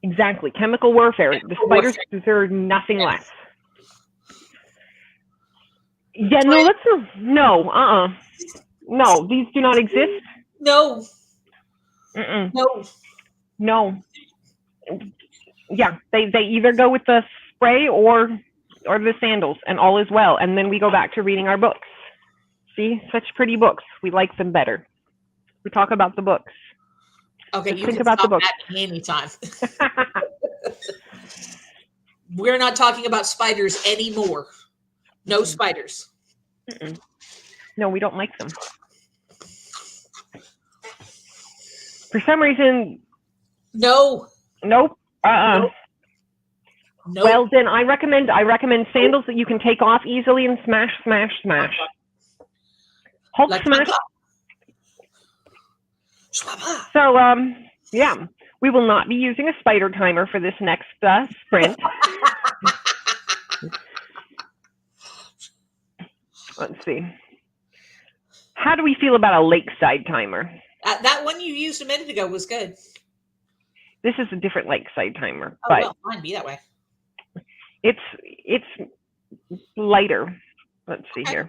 Exactly. Chemical warfare. The spiders deserve nothing less. Yeah, no, no, no, these do not exist. No. Mm-mm. No. No. Yeah, they either go with the spray or the sandals, and all is well. And then we go back to reading our books. See, such pretty books. We like them better. We talk about the books. Okay, Just you think can about stop the book. at me anytime. We're not talking about spiders anymore. No spiders. Mm-mm. No, we don't like them. For some reason. No. Nope. Nope. Well, then I recommend sandals that you can take off easily and smash, smash, smash. Hulk like smash. Papa. So, yeah, we will not be using a spider timer for this next sprint. Let's see. How do we feel about a lakeside timer? That one you used a minute ago was good. This is a different lakeside timer, oh, but well, mine be that way. It's lighter. Let's see here.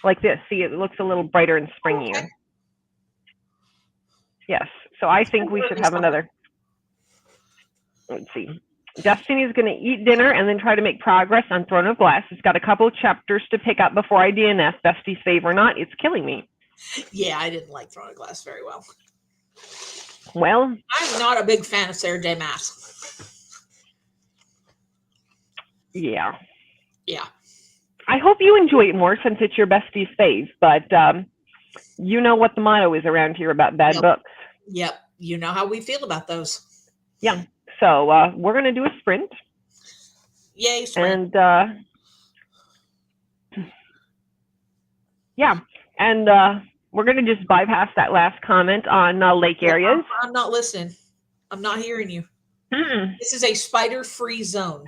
Like this. See, it looks a little brighter and springier. Okay. Yes. So I think we should have another. Let's see. Destiny's going to eat dinner and then try to make progress on Throne of Glass. It's got a couple chapters to pick up before I DNF. Bestie's fave or not, it's killing me. Yeah, I didn't like Throne of Glass very well. Well, I'm not a big fan of Sarah J. Maas. Yeah. Yeah. I hope you enjoy it more since it's your bestie's fave, but you know what the motto is around here about bad books. Yep. You know how we feel about those. Yeah. So we're going to do a sprint. Yay, sprint. And yeah. And we're going to just bypass that last comment on lake areas. I'm not listening. I'm not hearing you. Mm-mm. This is a spider-free zone.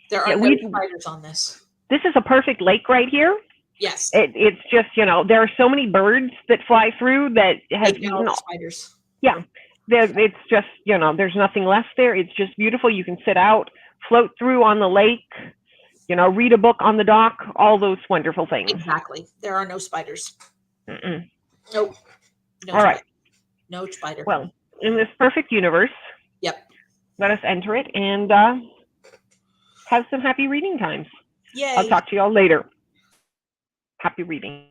There are no spiders on this. This is a perfect lake right here. Yes. It's just, there are so many birds that fly through that have eaten all spiders. Yeah. It's just, there's nothing left there. It's just beautiful. You can sit out, float through on the lake, read a book on the dock, all those wonderful things. Exactly. There are no spiders. Mm-mm. Nope. No all spider. Right. No spider. Well, in this perfect universe, yep. Let us enter it and have some happy reading times. Yay. I'll talk to you all later. Happy reading.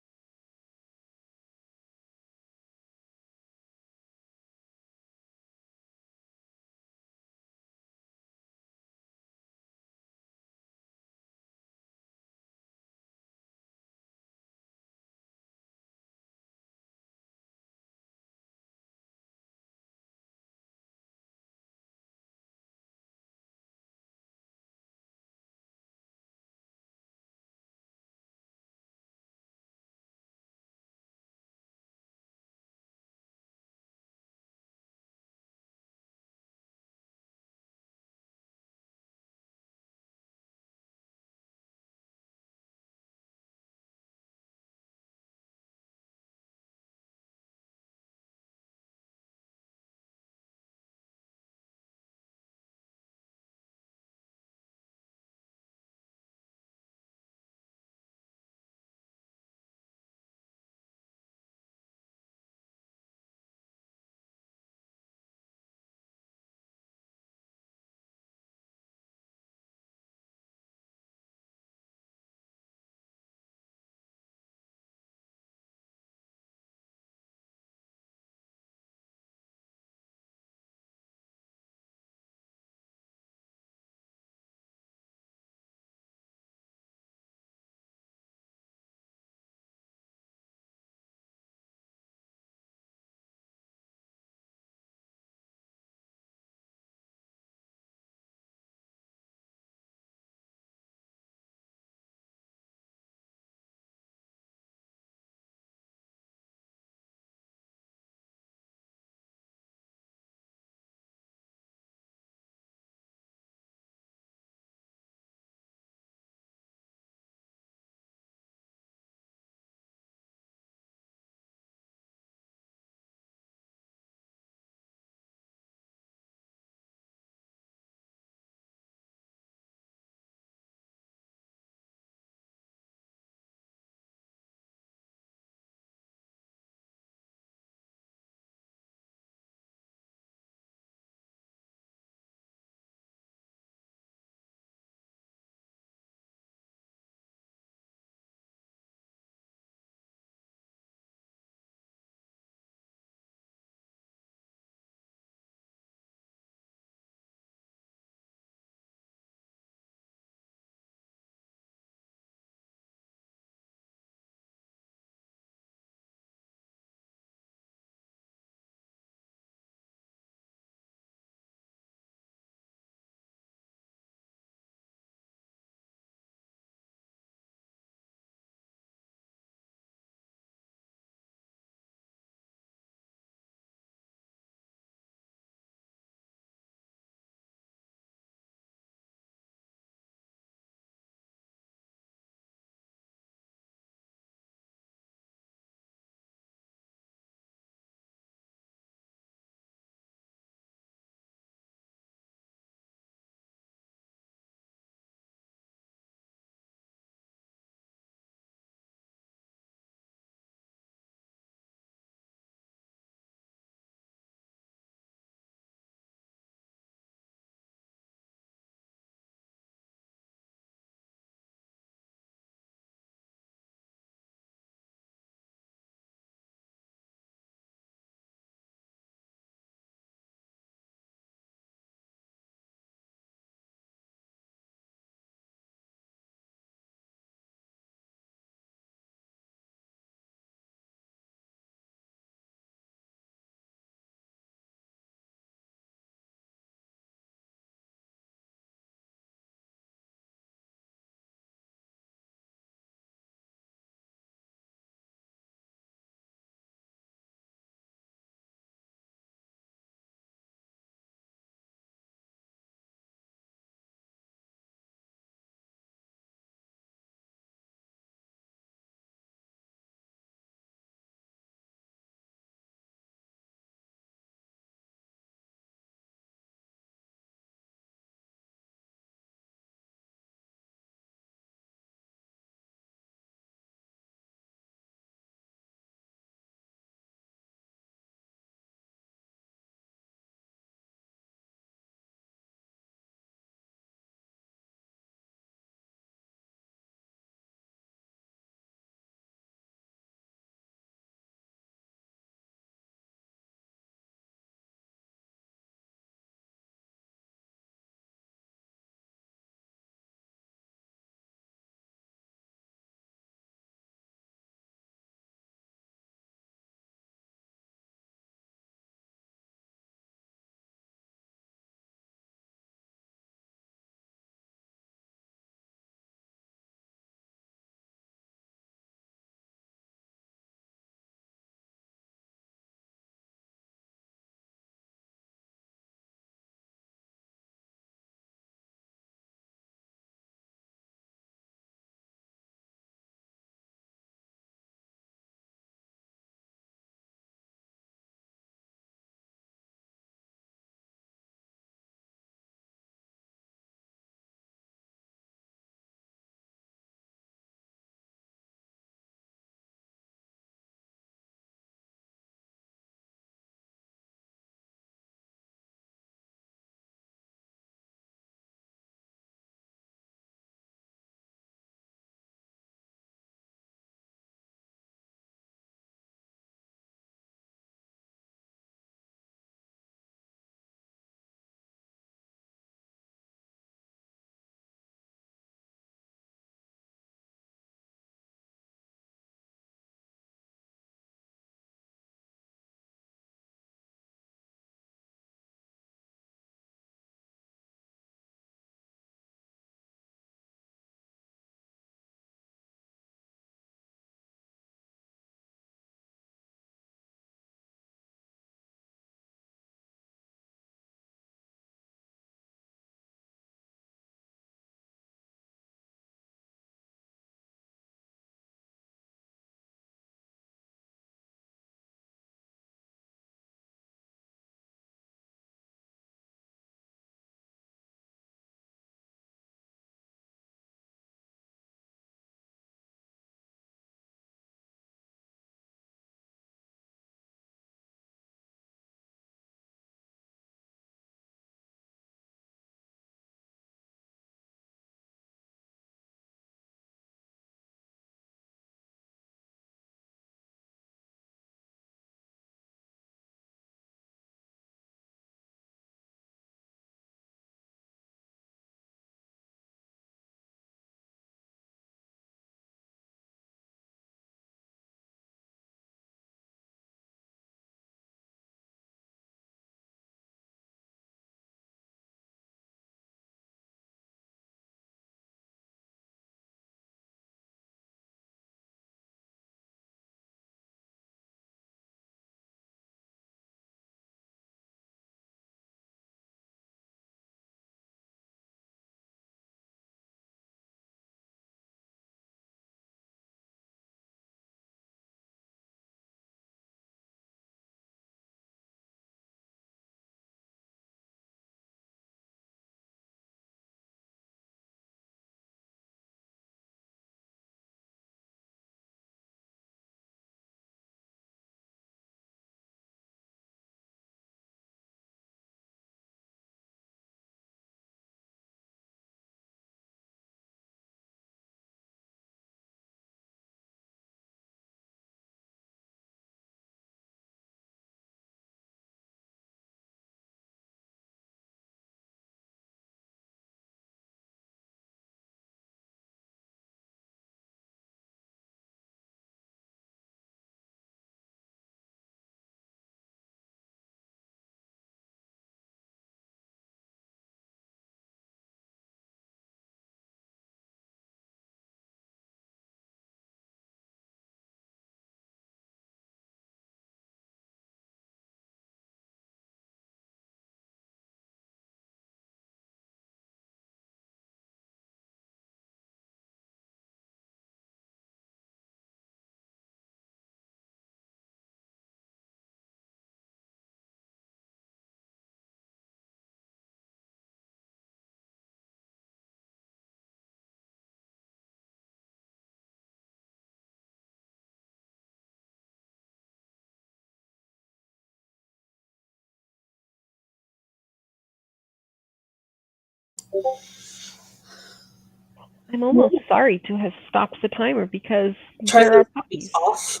I'm almost sorry to have stopped the timer because Turn there are those puppies. off.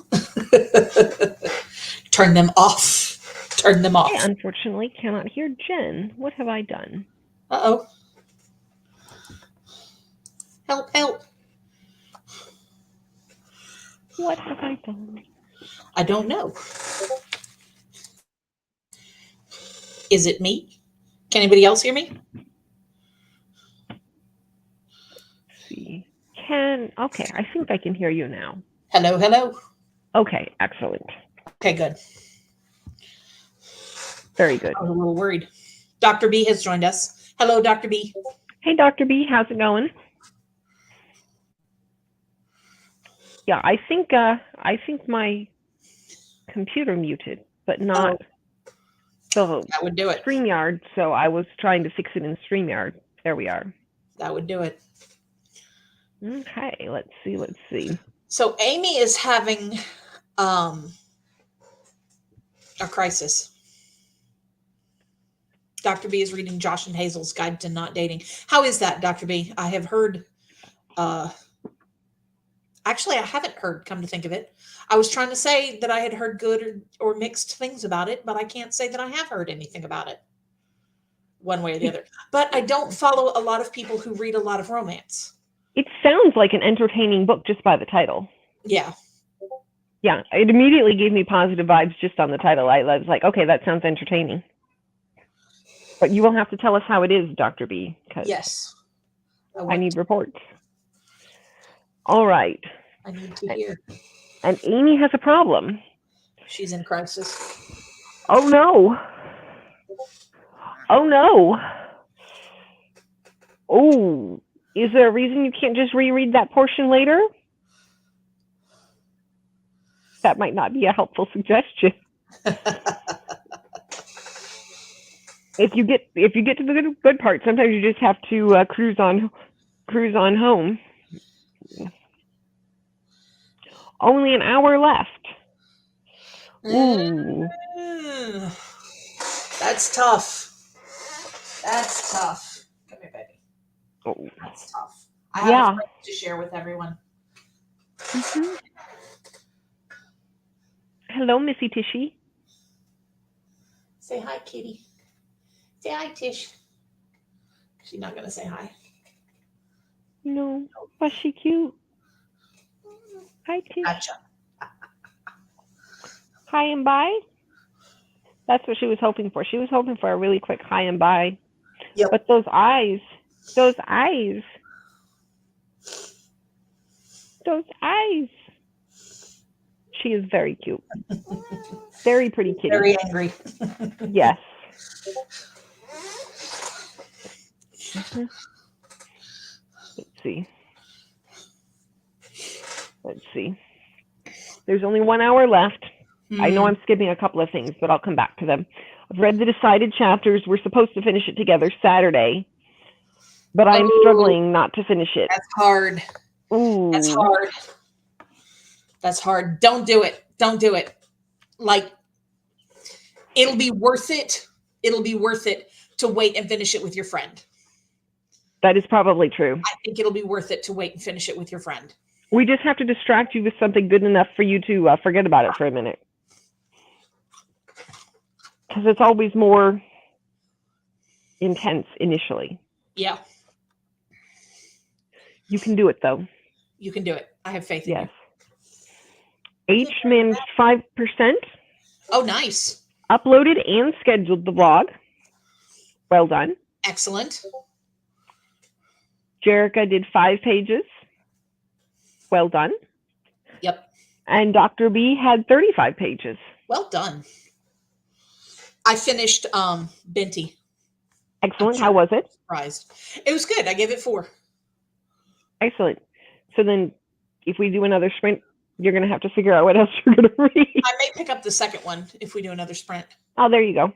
Turn them off. Turn them off. I unfortunately cannot hear Jen. What have I done? Uh-oh. Help, help. What have I done? I don't know. Is it me? Can anybody else hear me? Let's see. Okay, I think I can hear you now. Hello, hello. Okay, excellent. Okay, good. Very good. I was a little worried. Dr. B has joined us. Hello, Dr. B. Hey, Dr. B, how's it going? Yeah, I think my computer muted, but not the That would do it. StreamYard, so I was trying to fix it in StreamYard. There we are. That would do it. Okay, let's see. So Amy is having a crisis. Dr. B is reading Josh and Hazel's Guide to Not Dating. How is that, Dr. B? I have heard, actually, I haven't heard, come to think of it. I was trying to say that I had heard good or mixed things about it, but I can't say that I have heard anything about it one way or the other. But I don't follow a lot of people who read a lot of romance. It sounds like an entertaining book just by the title. Yeah. Yeah, it immediately gave me positive vibes just on the title. I was like, okay, that sounds entertaining. But you will have to tell us how it is, Dr. B. Yes. I need reports. All right. I need to hear. And Amy has a problem. She's in crisis. Oh, no. Oh, no. Oh, is there a reason you can't just reread that portion later? That might not be a helpful suggestion. If you get to the good part, sometimes you just have to cruise on home. Only an hour left. Ooh. That's tough. That's tough. Come here, baby. Oh. That's tough. I have a friend to share with everyone. Mm-hmm. Hello, Missy Tishy. Say hi, kitty. Say hi, Tish. She's not going to say hi. No, but she cute. Hi, Tish. Gotcha. Hi and bye. That's what she was hoping for. She was hoping for a really quick hi and bye. Yep. But those eyes. She is very cute. Very pretty kitty. Very angry. Yes. Mm-hmm. Let's see. There's only 1 hour left. I know I'm skipping a couple of things, but I'll come back to them. I've read the decided chapters. We're supposed to finish it together Saturday, but I'm struggling not to finish it. That's hard. Ooh. That's hard. That's hard. Don't do it. Don't do it. Like, it'll be worth it. It'll be worth it to wait and finish it with your friend. That is probably true. I think it'll be worth it to wait and finish it with your friend. We just have to distract you with something good enough for you to forget about it for a minute. Because it's always more intense initially. Yeah. You can do it, though. You can do it. I have faith in you. H managed 5%. Oh, nice. Uploaded and scheduled the vlog. Well done. Excellent. Jennderqueer did 5 pages. Well done. Yep. And Dr. B had 35 pages. Well done. I finished Binti. Excellent. How was it? Surprised. It was good. I gave it 4. Excellent. So then if we do another sprint, you're going to have to figure out what else you're going to read. I may pick up the second one if we do another sprint. Oh, there you go.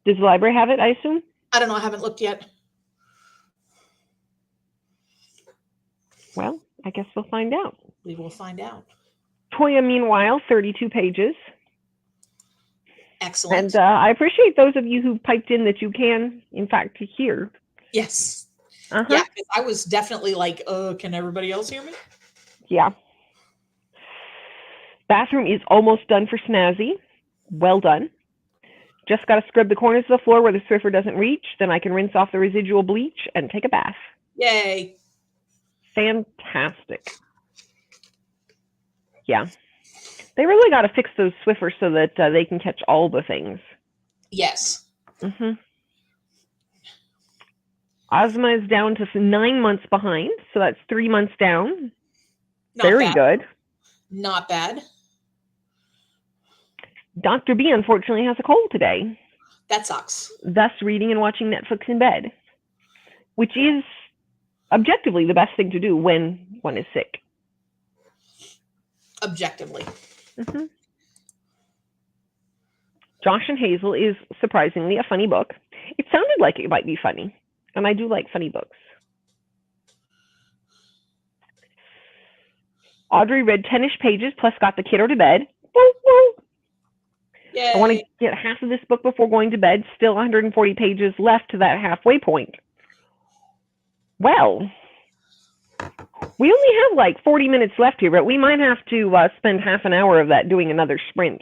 Does the library have it, I assume? I don't know. I haven't looked yet. Well, I guess we'll find out. We will find out. Toya, meanwhile, 32 pages. Excellent. And I appreciate those of you who piped in that you can, in fact, hear. Yes. Uh-huh. Yeah, because I was definitely like, can everybody else hear me? Yeah. Bathroom is almost done for Snazzy. Well done. Just got to scrub the corners of the floor where the Swiffer doesn't reach. Then I can rinse off the residual bleach and take a bath. Yay. Fantastic. Yeah. They really got to fix those Swiffers so that they can catch all the things. Yes. Mm-hmm. Ozma is down to 9 months behind, so that's 3 months down. Very good. Not bad. Dr. B, unfortunately, has a cold today. That sucks. Thus, reading and watching Netflix in bed, which is objectively the best thing to do when one is sick. Objectively. Mm-hmm. Josh and Hazel is surprisingly a funny book. It sounded like it might be funny, and I do like funny books. Audrey read 10-ish pages plus got the kiddo to bed. Woo, woo. Yay. I want to get half of this book before going to bed. Still 140 pages left to that halfway point. Well, we only have like 40 minutes left here, but we might have to spend half an hour of that doing another sprint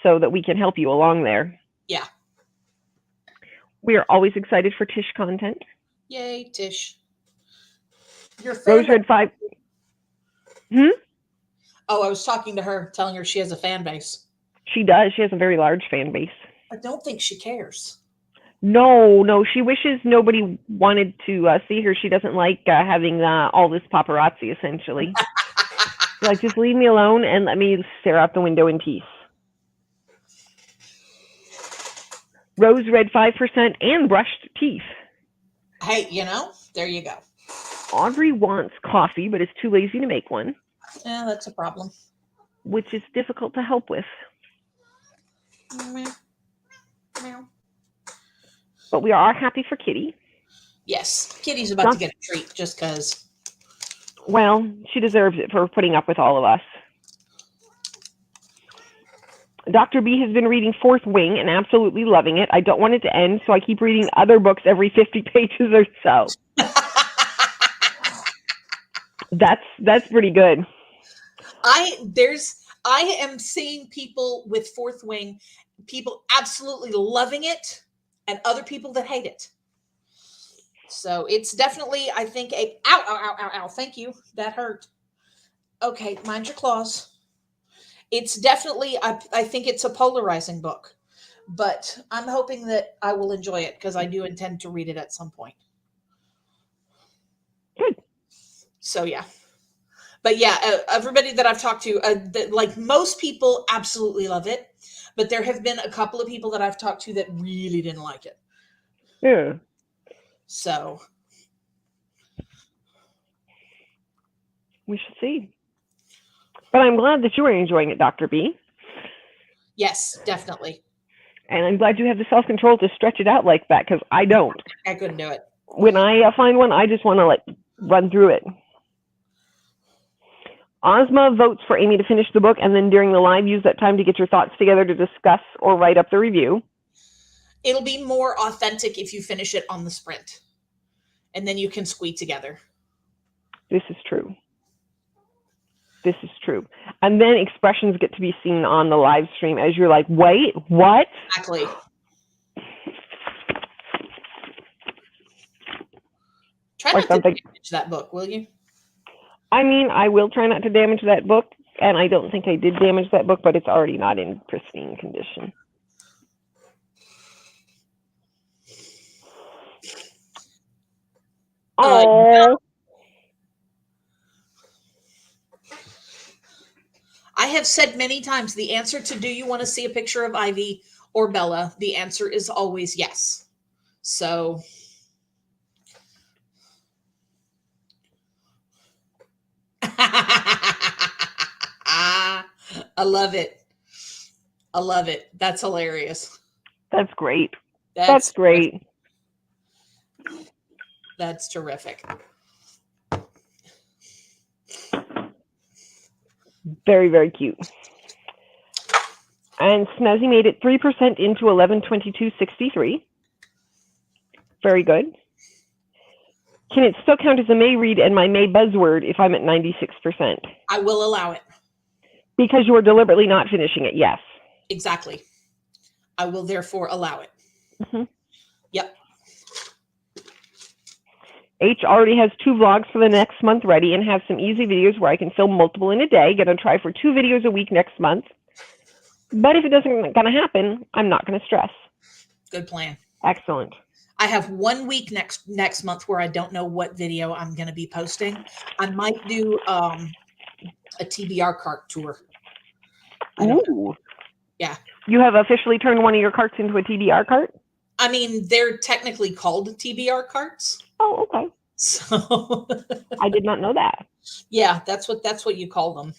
so that we can help you along there. Yeah. We are always excited for Tish content. Yay, Tish. Your Rose read 5. Oh, I was talking to her, telling her she has a fan base. She does. She has a very large fan base. I don't think she cares. No. She wishes nobody wanted to see her. She doesn't like having all this paparazzi, essentially. Like, just leave me alone and let me stare out the window in peace. Rose read 5% and brushed teeth. Hey, there you go. Audrey wants coffee, but is too lazy to make one. Yeah, that's a problem. Which is difficult to help with. Meow. But we are happy for Kitty. Yes, Kitty's about to get a treat just because. Well, she deserves it for putting up with all of us. Dr. B has been reading Fourth Wing and absolutely loving it. I don't want it to end, so I keep reading other books every 50 pages or so. That's pretty good. I am seeing people with Fourth Wing, people absolutely loving it, and other people that hate it. So it's definitely, I think, ow, thank you. That hurt. Okay, mind your claws. It's definitely, I think it's a polarizing book, but I'm hoping that I will enjoy it because I do intend to read it at some point. Good. So, yeah. But yeah, everybody that I've talked to, like most people absolutely love it, but there have been a couple of people that I've talked to that really didn't like it. Yeah. So. We should see. But I'm glad that you are enjoying it, Dr. B. Yes, definitely. And I'm glad you have the self-control to stretch it out like that, because I don't. I couldn't do it. When I find one, I just want to run through it. Ozma votes for Amy to finish the book, and then during the live, use that time to get your thoughts together to discuss or write up the review. It'll be more authentic if you finish it on the sprint, and then you can squeeze together. This is true. This is true. And then expressions get to be seen on the live stream as you're like, wait, what? Exactly. Try not to damage that book, will you? I mean, I will try not to damage that book, and I don't think I did damage that book, but it's already not in pristine condition. Oh. I have said many times the answer to do you want to see a picture of Ivy or Bella? The answer is always yes. So I love it. I love it. That's hilarious. That's great. That's great. That's terrific. Very, very cute. And Snazzy made it 3% into 11:22:63. Very good. Can it still count as a May read and my May buzzword if I'm at 96%? I will allow it. Because you are deliberately not finishing it, yes. Exactly. I will therefore allow it. Mm-hmm. Yep. H already has 2 vlogs for the next month ready and has some easy videos where I can film multiple in a day. Gonna try for 2 videos a week next month. But if it doesn't gonna happen, I'm not gonna stress. Good plan. Excellent. I have 1 week next month where I don't know what video I'm going to be posting. I might do a TBR cart tour. Ooh. Yeah. You have officially turned one of your carts into a TBR cart? I mean, they're technically called TBR carts. Oh, okay. So I did not know that. Yeah, that's what you call them.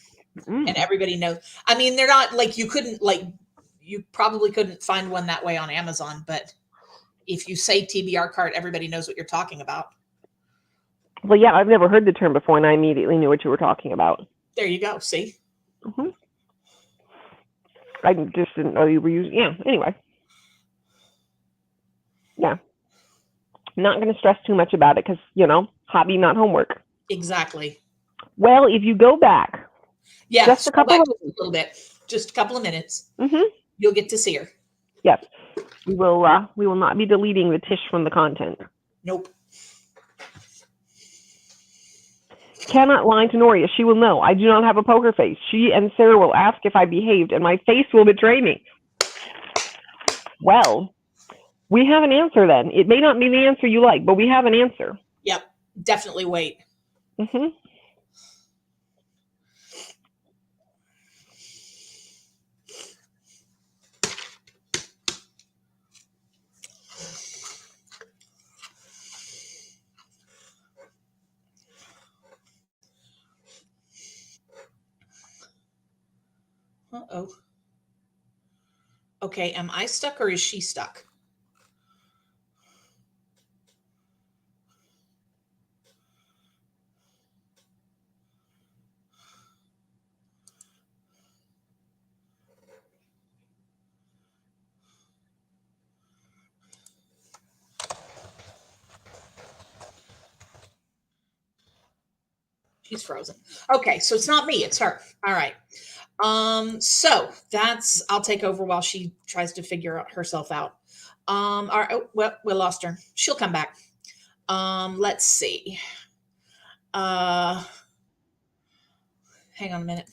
And everybody knows. I mean, they're not like you probably couldn't find one that way on Amazon, but if you say TBR cart, everybody knows what you're talking about. Well, yeah, I've never heard the term before, and I immediately knew what you were talking about. There you go. See? Mm-hmm. I just didn't know you were using. Yeah. Anyway. Yeah. Not going to stress too much about it because, hobby, not homework. Exactly. Well, if you go back. Yeah. Just a couple of a little bit. Just a couple of minutes. Mm-hmm. You'll get to see her. Yes. We will not be deleting the Tish from the content. Nope. Cannot lie to Noria. She will know. I do not have a poker face. She and Sarah will ask if I behaved, and my face will betray me. Well, we have an answer then. It may not be the answer you like, but we have an answer. Yep. Definitely wait. Mm-hmm. Uh-oh. Okay, am I stuck or is she stuck? She's frozen. Okay, so it's not me, it's her. All right. So I'll take over while she tries to figure herself out. All right. Oh, well, we lost her. She'll come back. Let's see. Hang on a minute.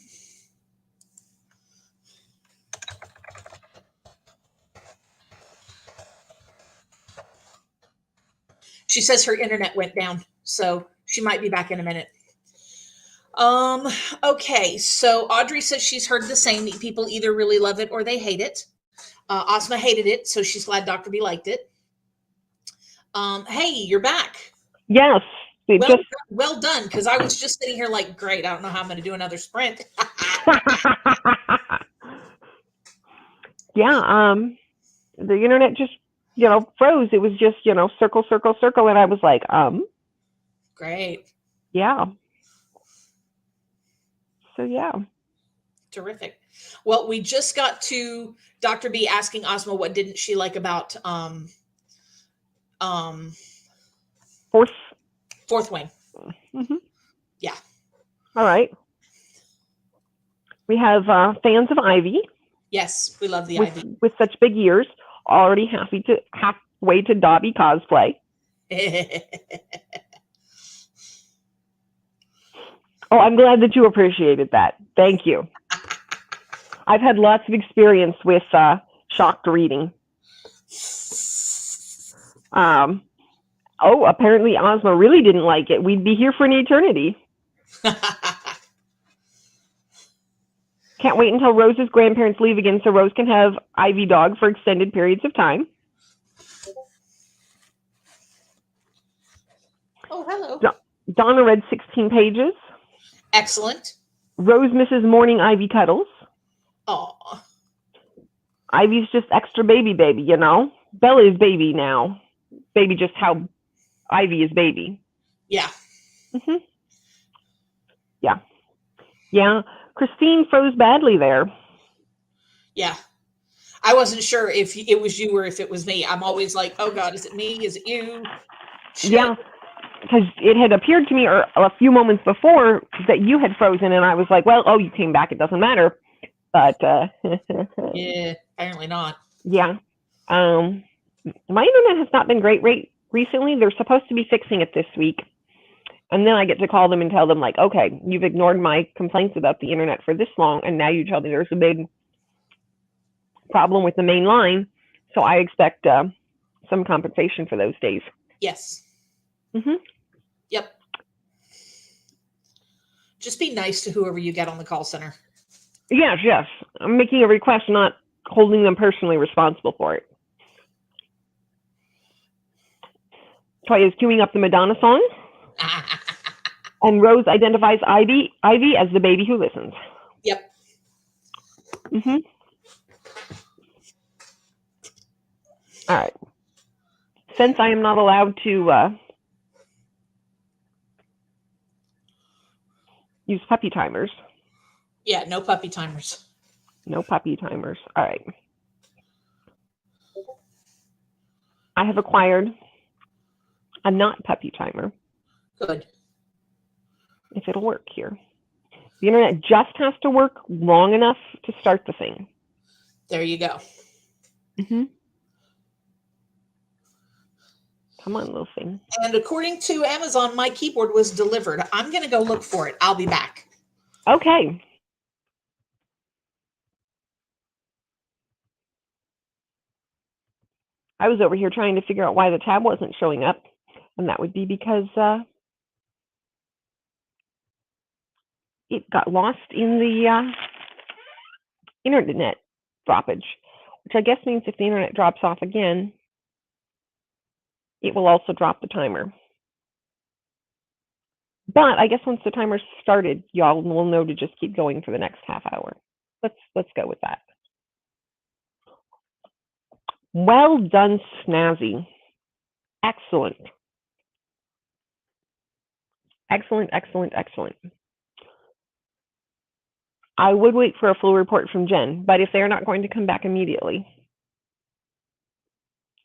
She says her internet went down, so she might be back in a minute. Okay, so Audrey says she's heard the same, that people either really love it or they hate it. Asma hated it, so she's glad Dr. B liked it. Hey, you're back. Yes. Well done, because I was just sitting here like, great, I don't know how I'm going to do another sprint. Yeah, the internet just, froze. It was just, circle, circle, circle, and I was like, Great. Yeah. So, yeah. Terrific. Well, we just got to Dr. B asking Asma what didn't she like about Fourth Wing. Mm-hmm. Yeah. All right. We have fans of Ivy. Yes, we love the Ivy. With such big ears, already halfway to Dobby cosplay. Oh, I'm glad that you appreciated that. Thank you. I've had lots of experience with shocked reading. Oh, apparently Ozma really didn't like it. We'd be here for an eternity. Can't wait until Rose's grandparents leave again so Rose can have Ivy dog for extended periods of time. Oh, hello. Donna read 16 pages. Excellent. Rose misses morning Ivy cuddles. Oh. Ivy's just extra baby, Bella is baby now. Baby just how Ivy is baby. Yeah. Mm-hmm. Yeah. Yeah. Christine froze badly there. Yeah. I wasn't sure if it was you or if it was me. I'm always like, oh God, is it me? Is it you? Shit. Yeah. because it had appeared to me a few moments before that you had frozen, and I was like, well, oh, you came back. It doesn't matter. But yeah, apparently not. Yeah. My internet has not been great recently. They're supposed to be fixing it this week. And then I get to call them and tell them, like, okay, you've ignored my complaints about the internet for this long, and now you tell me there's a big problem with the main line. So I expect some compensation for those days. Yes. Mm-hmm. Yep. Just be nice to whoever you get on the call center. Yes, yes. I'm making a request, not holding them personally responsible for it. Toya is queuing up the Madonna song. And Rose identifies Ivy as the baby who listens. Yep. Mm-hmm. All right. Since I am not allowed to use puppy timers. Yeah, no puppy timers. No puppy timers. All right. I have acquired a not puppy timer. Good. If it'll work here. The internet just has to work long enough to start the thing. There you go. Mm-hmm. Come on, little thing. And according to Amazon, my keyboard was delivered. I'm going to go look for it. I'll be back. Okay. I was over here trying to figure out why the tab wasn't showing up. And that would be because it got lost in the internet droppage, which I guess means if the internet drops off again, it will also drop the timer. But I guess once the timer started, y'all will know to just keep going for the next half hour. Let's go with that. Well done, Snazzy. Excellent. Excellent, excellent, excellent. I would wait for a full report from Jen, but if they're not going to come back immediately,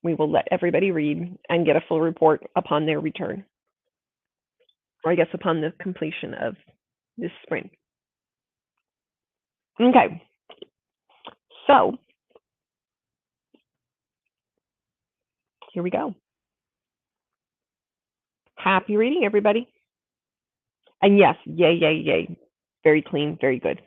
we will let everybody read and get a full report upon their return. Or I guess upon the completion of this sprint. Okay. So, here we go. Happy reading, everybody. And yes, yay, yay, yay. Very clean, very good.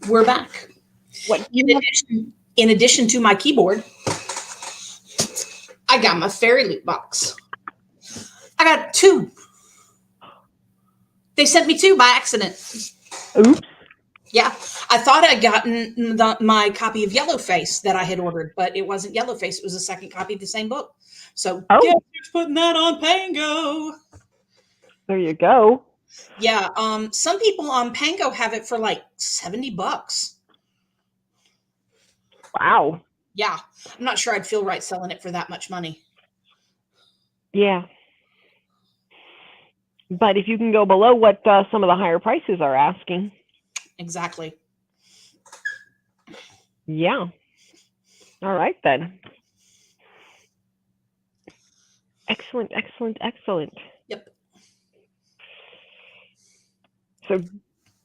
We're back. What In addition to my keyboard, I got my fairy loot box. I got 2. They sent me 2 by accident. Oops. Yeah, I thought I'd gotten my copy of Yellowface that I had ordered, but it wasn't Yellowface. It was a second copy of the same book. So guess who's putting that on Pango? There you go. Yeah, some people on Pango have it for like $70. Wow. Yeah, I'm not sure I'd feel right selling it for that much money. Yeah. But if you can go below what some of the higher prices are asking. Exactly. Yeah. All right, then. Excellent, excellent, excellent. Yep. So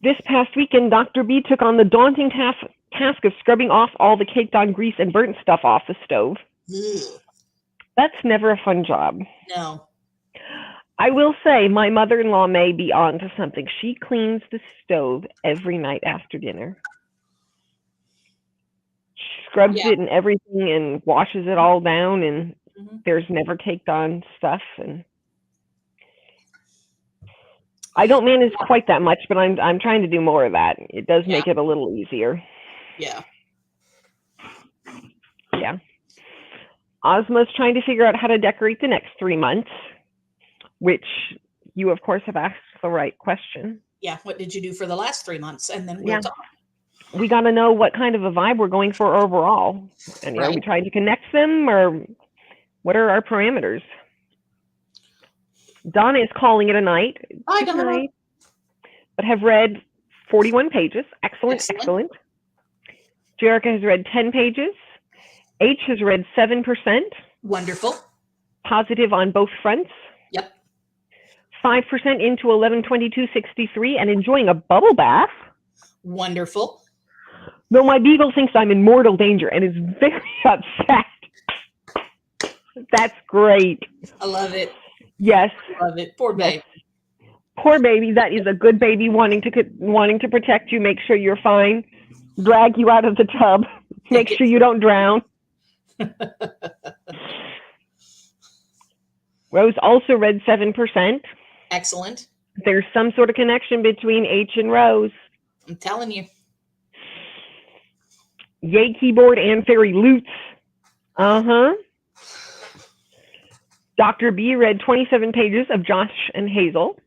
this past weekend, Dr. B took on the daunting task of scrubbing off all the caked on grease and burnt stuff off the stove. Ugh. That's never a fun job. No. I will say my mother-in-law may be on to something. She cleans the stove every night after dinner. She scrubs it and everything and washes it all down, and there's never caked on stuff. And I don't manage quite that much, but I'm trying to do more of that. It does make it a little easier. Yeah. Yeah. Ozma's trying to figure out how to decorate the next 3 months, which you, of course, have asked the right question. Yeah. What did you do for the last 3 months? And then we'll talk. We got to know what kind of a vibe we're going for overall. And are we trying to connect them, or what are our parameters? Donna is calling it a night. Bye, Donna. But have read 41 pages. Excellent, excellent. Jerica has read 10 pages. H has read 7%. Wonderful. Positive on both fronts. Yep. 5% into 11/22/63 and enjoying a bubble bath. Wonderful. Though my beagle thinks I'm in mortal danger and is very upset. That's great. I love it. Yes. I love it. Poor baby. Poor baby. That is a good baby wanting to protect you, make sure you're fine, drag you out of the tub, make sure you don't drown. Rose also read 7%. Excellent. There's some sort of connection between H and Rose. I'm telling you. Yay keyboard and fairy loots. Dr. B read 27 pages of Josh and Hazel.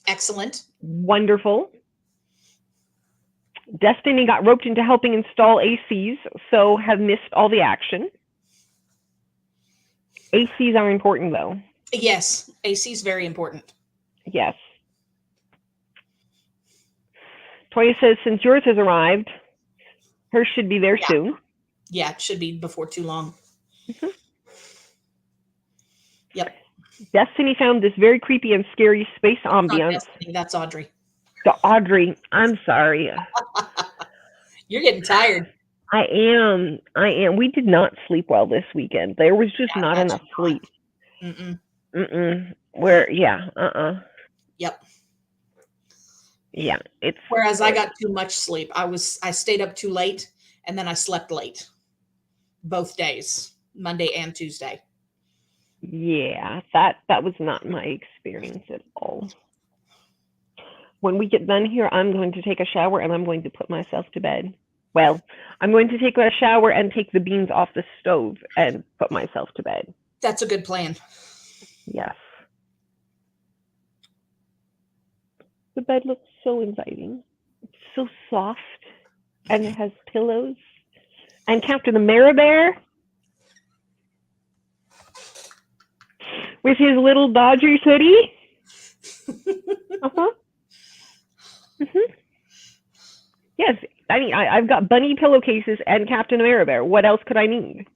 Excellent. Wonderful. Destiny got roped into helping install ACs, so have missed all the action. ACs are important, though. Yes, AC is very important. Yes. Toya says, since yours has arrived, hers should be there soon. Yeah, it should be before too long. Yep. Destiny found this very creepy and scary space ambience. Destiny, that's Audrey. Audrey, I'm sorry. You're getting tired. I am. We did not sleep well this weekend. There was just not enough sleep. Mm-mm. Yep. Yeah. Whereas I got too much sleep. I stayed up too late, and then I slept late. Both days, Monday and Tuesday. Yeah, that was not my experience at all. When we get done here, I'm going to take a shower and I'm going to put myself to bed. Well, I'm going to take a shower and take the beans off the stove and put myself to bed. That's a good plan. Yes. The bed looks so inviting. It's so soft, and it has pillows. And Captain Ameribear with his little Dodgers hoodie. Yes, I mean, I've got bunny pillowcases and Captain Ameribear. What else could I need?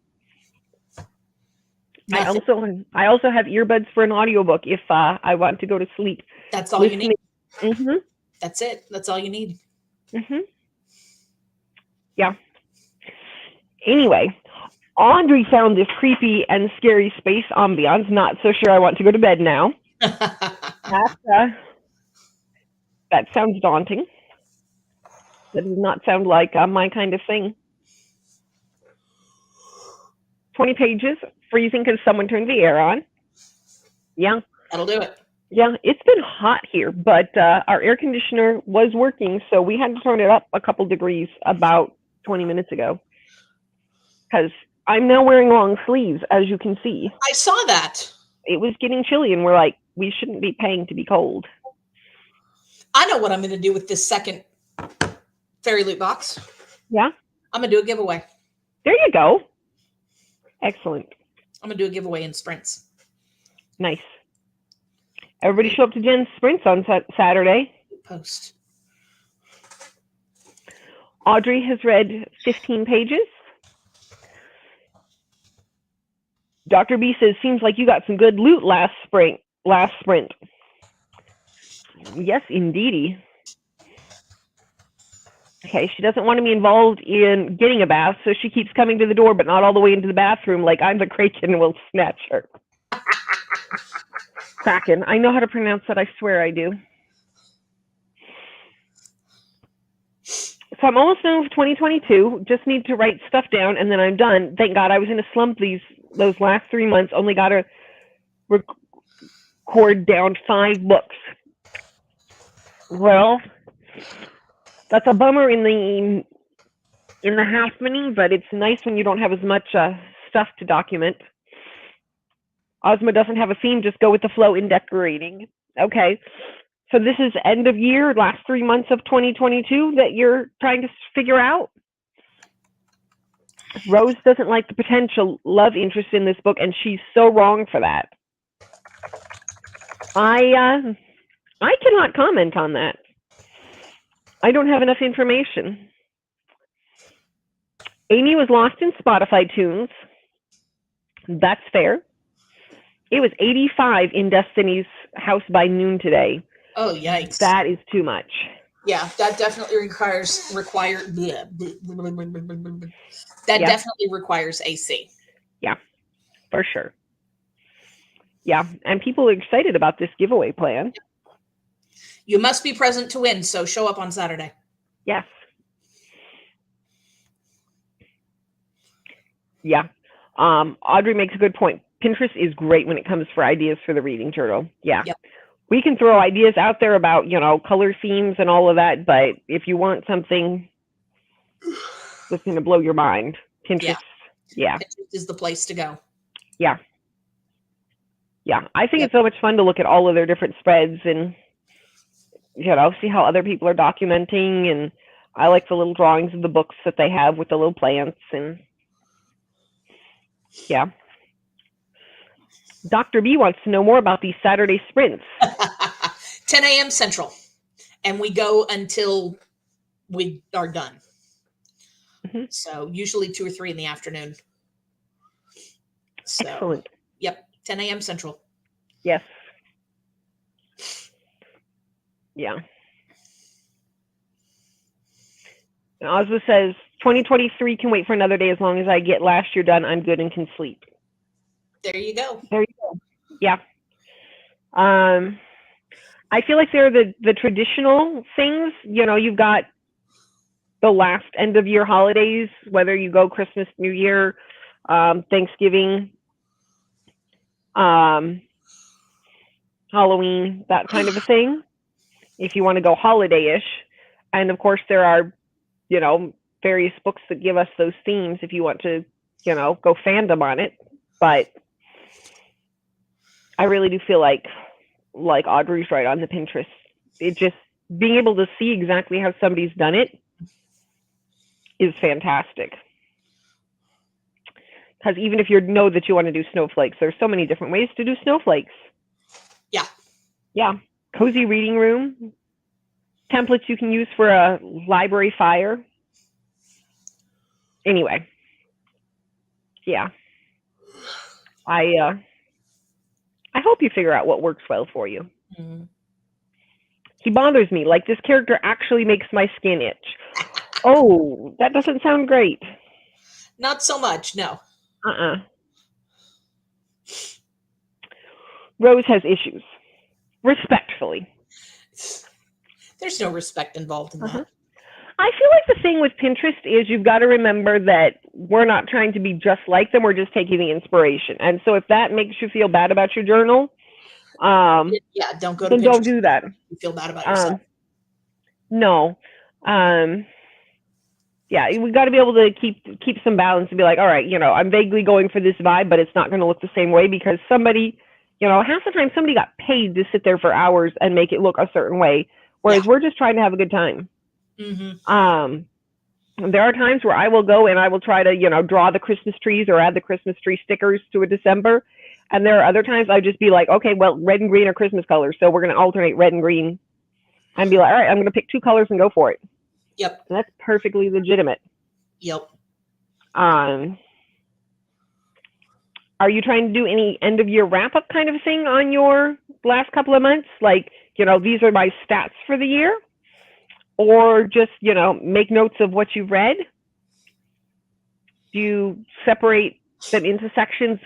I also have earbuds for an audiobook if I want to go to sleep. That's all you need. Mm-hmm. That's it. That's all you need. Mm-hmm. Yeah. Anyway, Audrey found this creepy and scary space ambiance. Not so sure I want to go to bed now. That sounds daunting. That does not sound like my kind of thing. 20 pages, freezing because someone turned the air on. Yeah. That'll do it. Yeah, it's been hot here, but our air conditioner was working, so we had to turn it up a couple degrees about 20 minutes ago. Because I'm now wearing long sleeves, as you can see. I saw that. It was getting chilly, and we're like, we shouldn't be paying to be cold. I know what I'm going to do with this second Fairy Loot box. Yeah? I'm going to do a giveaway. There you go. Excellent. I'm going to do a giveaway in sprints. Nice. Everybody show up to Jen's sprints on Saturday. Post. Audrey has read 15 pages. Dr. B says, seems like you got some good loot last sprint. Yes, indeedy. Okay, she doesn't want to be involved in getting a bath, so she keeps coming to the door, but not all the way into the bathroom, like I'm the Kraken and will snatch her. Kraken. I know how to pronounce that. I swear I do. So I'm almost done with 2022. Just need to write stuff down, and then I'm done. Thank God I was in a slump those last 3 months. Only got to record down 5 books. Well, that's a bummer in the half mini, but it's nice when you don't have as much stuff to document. Ozma doesn't have a theme, just go with the flow in decorating. Okay, so this is end of year, last 3 months of 2022 that you're trying to figure out. Rose doesn't like the potential love interest in this book, and she's so wrong for that. I cannot comment on that. I don't have enough information. Amy was lost in Spotify tunes. That's fair. It was 85 in Destiny's house by noon today. Oh, yikes. That is too much. Yeah, that definitely requires definitely requires AC. Yeah, for sure. Yeah, and people are excited about this giveaway plan. You must be present to win, so show up on Saturday. Yes. Yeah. Audrey makes a good point. Pinterest is great when it comes for ideas for the reading journal. Yeah. Yep. We can throw ideas out there about, color themes and all of that, but if you want something that's going to blow your mind, Pinterest, yeah. Pinterest is the place to go. Yeah. Yeah. I think it's so much fun to look at all of their different spreads and, see how other people are documenting. And I like the little drawings of the books that they have with the little plants. And yeah. Dr. B wants to know more about these Saturday sprints. 10 a.m. Central. And we go until we are done. Mm-hmm. So usually 2 or 3 in the afternoon. So, excellent. Yep. 10 a.m. Central. Yes. Yeah. And Ozma says, 2023 can wait for another day as long as I get last year done. I'm good and can sleep. There you go. There you go. Yeah. I feel like they're the traditional things. You've got the last end of year holidays, whether you go Christmas, New Year, Thanksgiving, Halloween, that kind of a thing. If you want to go holiday-ish. And of course there are, various books that give us those themes if you want to, go fandom on it. But I really do feel like Audrey's right on the Pinterest. It just, being able to see exactly how somebody's done it is fantastic. Because even if you know that you want to do snowflakes, there's so many different ways to do snowflakes. Yeah. Yeah. Cozy reading room. Templates you can use for a library fire. Anyway. Yeah. I hope you figure out what works well for you. Mm-hmm. He bothers me. Like, this character actually makes my skin itch. Oh, that doesn't sound great. Not so much, no. Rose has issues. Respectfully. There's no respect involved in that. I feel like the thing with Pinterest is you've got to remember that we're not trying to be just like them. We're just taking the inspiration. And so if that makes you feel bad about your journal, yeah, don't go to then Pinterest. don't do that. You feel bad about yourself. No. Yeah, we got to be able to keep some balance and be like, all right, I'm vaguely going for this vibe, but it's not going to look the same way because somebody, half the time somebody got paid to sit there for hours and make it look a certain way, whereas we're just trying to have a good time. Mm-hmm. There are times where I will go and I will try to, draw the Christmas trees or add the Christmas tree stickers to a December. And there are other times I just be like, okay, well, red and green are Christmas colors, so we're going to alternate red and green and be like, all right, I'm going to pick 2 colors and go for it. Yep. And that's perfectly legitimate. Yep. Are you trying to do any end of year wrap up kind of thing on your last couple of months? Like, these are my stats for the year? Or just, make notes of what you've read? Do you separate them into sections,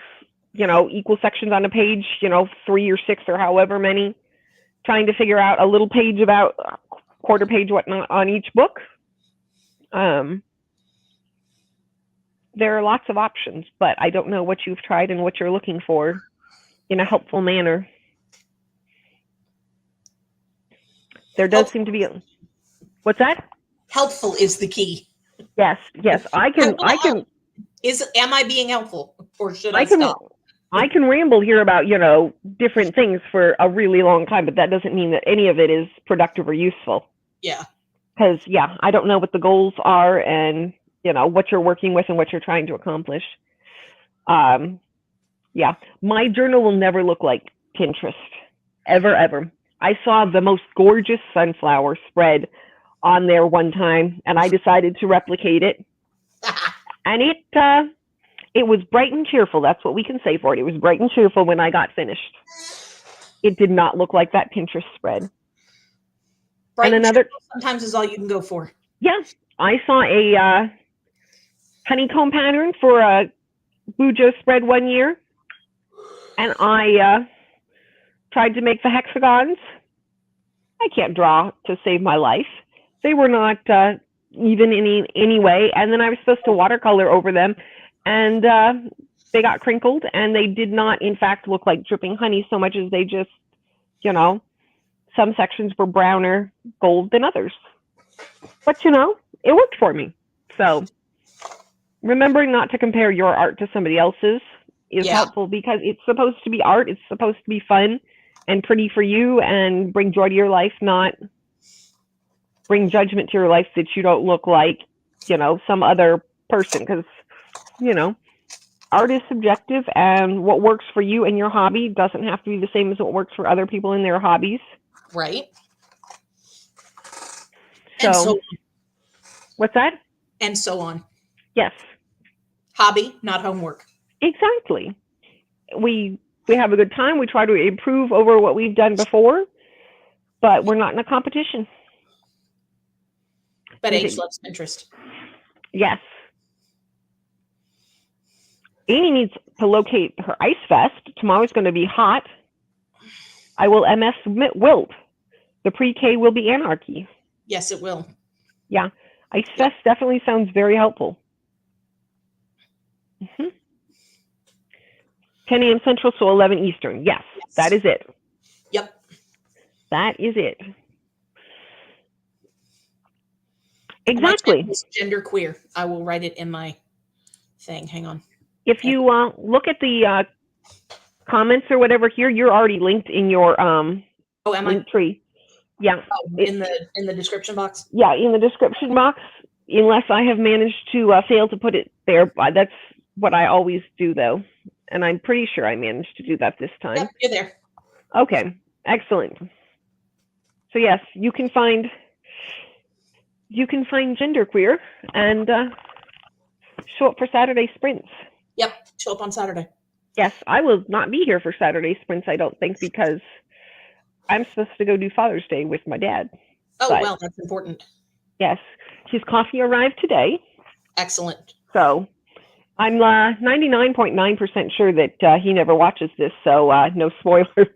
equal sections on a page, 3 or 6 or however many, trying to figure out a little page about quarter page, whatnot on each book? There are lots of options, but I don't know what you've tried and what you're looking for in a helpful manner. There does seem to be what's that? Helpful is the key. Yes. I can. Am I being helpful, or should I stop? I can ramble here about different things for a really long time, but that doesn't mean that any of it is productive or useful. Yeah. Because I don't know what the goals are and what you're working with and what you're trying to accomplish. My journal will never look like Pinterest, ever. I saw the most gorgeous sunflower spread on there one time, and I decided to replicate it. And it was bright and cheerful. That's what we can say for it. It was bright and cheerful when I got finished. It did not look like that Pinterest spread. Bright and cheerful sometimes is all you can go for. Yeah, I saw a honeycomb pattern for a Bujo spread one year, and I tried to make the hexagons. I can't draw to save my life. They were not even in any way, and then I was supposed to watercolor over them, and they got crinkled, and they did not, in fact, look like dripping honey so much as they just, some sections were browner gold than others. But, it worked for me. So remembering not to compare your art to somebody else's is helpful, because it's supposed to be art. It's supposed to be fun and pretty for you and bring joy to your life, not bring judgment to your life that you don't look like, some other person. Because, art is subjective, and what works for you and your hobby doesn't have to be the same as what works for other people in their hobbies. Right. So, and so on. What's that? And so on. Yes. Hobby, not homework. Exactly. We have a good time. We try to improve over what we've done before, but we're not in a competition. But H loves Pinterest. Yes. Amy needs to locate her ice vest. Tomorrow's going to be hot. I will MS Wilt. The pre-K will be anarchy. Yes, it will. Yeah. Ice vest definitely sounds very helpful. 10 a.m. Central, so 11 Eastern. Yes, that is it. Yep. That is it. Exactly. Jennderqueer. I will write it in my thing. Hang on. If you look at the comments or whatever here, you're already linked in your Linktree. Yeah. Oh, in the description box? Yeah, in the description box, unless I have managed to fail to put it there. That's what I always do, though. And I'm pretty sure I managed to do that this time. Yep, you're there. Okay, excellent. So yes, you can find Jennderqueer and show up for Saturday sprints. Yep, show up on Saturday. Yes, I will not be here for Saturday sprints, I don't think, because I'm supposed to go do Father's Day with my dad. Oh, well, that's important. Yes, his coffee arrived today. Excellent. So I'm 99.9% sure that he never watches this, so no spoilers.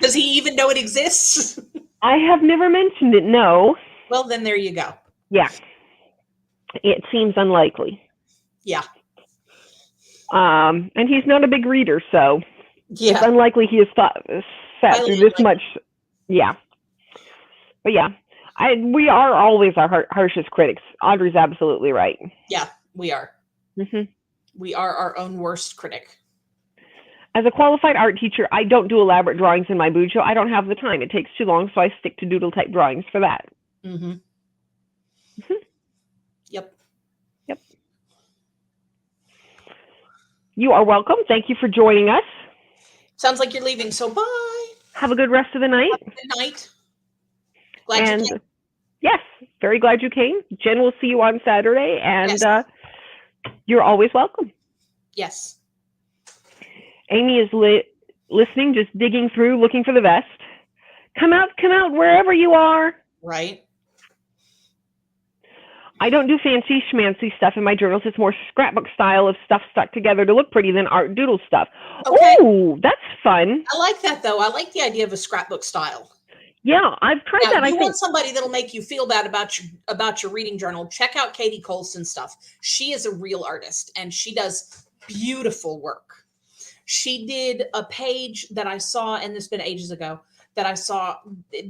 Does he even know it exists? I have never mentioned it, no. Well, then there you go. Yeah. It seems unlikely. Yeah. And he's not a big reader, so Yeah. it's unlikely he has sat through this much. Yeah. But yeah, we are always our harshest critics. Audrey's absolutely right. Yeah, we are. Mm-hmm. We are our own worst critic. As a qualified art teacher, I don't do elaborate drawings in my bujo. I don't have the time. It takes too long, so I stick to doodle type drawings for that. Mm-hmm. Mm-hmm. Yep. Yep. You are welcome. Thank you for joining us. Sounds like you're leaving, so bye. Have a good rest of the night. Have a good night. Glad you came. Yes, very glad you came. Jen will see you on Saturday, and yes. You're always welcome. Yes. Amy is listening, just digging through, looking for the vest. Come out wherever you are. Right. I don't do fancy schmancy stuff in my journals. It's more scrapbook style of stuff stuck together to look pretty than art doodle stuff. Okay. Oh, that's fun. I like that, though. I like the idea of a scrapbook style. Yeah, I've tried that. I want somebody that'll make you feel bad about your reading journal. Check out Katie Colson's stuff. She is a real artist, and she does beautiful work. She did a page that I saw, and this has been ages ago, that I saw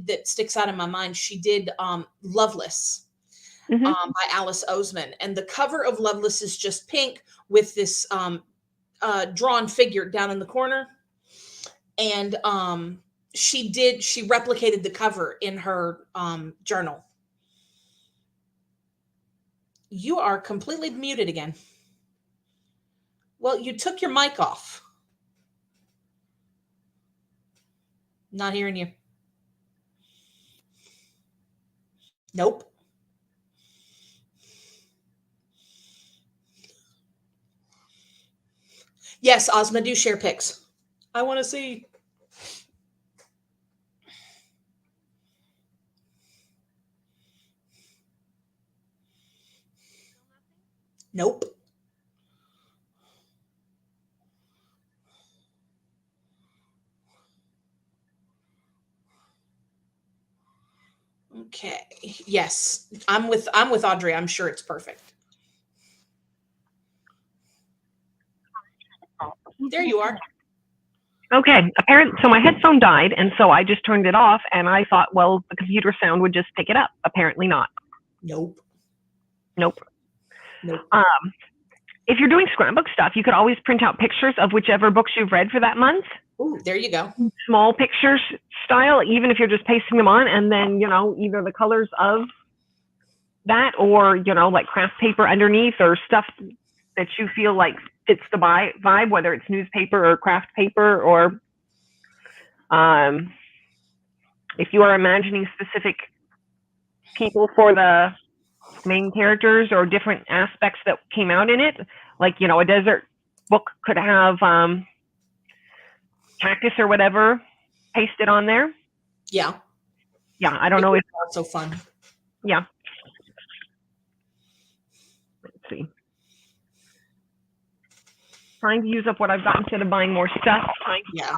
that sticks out in my mind. She did Loveless by Alice Oseman. And the cover of Loveless is just pink with this drawn figure down in the corner. And she replicated the cover in her journal. You are completely muted again. Well, you took your mic off. Not hearing you. Nope. Yes, Ozma, do share pics. I want to see. Nope. Okay. Yes, I'm with Audrey. I'm sure it's perfect. There you are. Okay. Apparently, so my headphone died, and so I just turned it off, and I thought, well, the computer sound would just pick it up. Apparently not. Nope. If you're doing scrapbook stuff, you could always print out pictures of whichever books you've read for that month. Ooh, there you go. Small pictures style, even if you're just pasting them on, and then, either the colors of that or, like craft paper underneath or stuff that you feel like fits the vibe, whether it's newspaper or craft paper, or if you are imagining specific people for the main characters or different aspects that came out in it, like, a desert book could have cactus or whatever pasted on there. Yeah. I don't know if that's so fun. Yeah. Let's see. Trying to use up what I've got instead of buying more stuff. Yeah.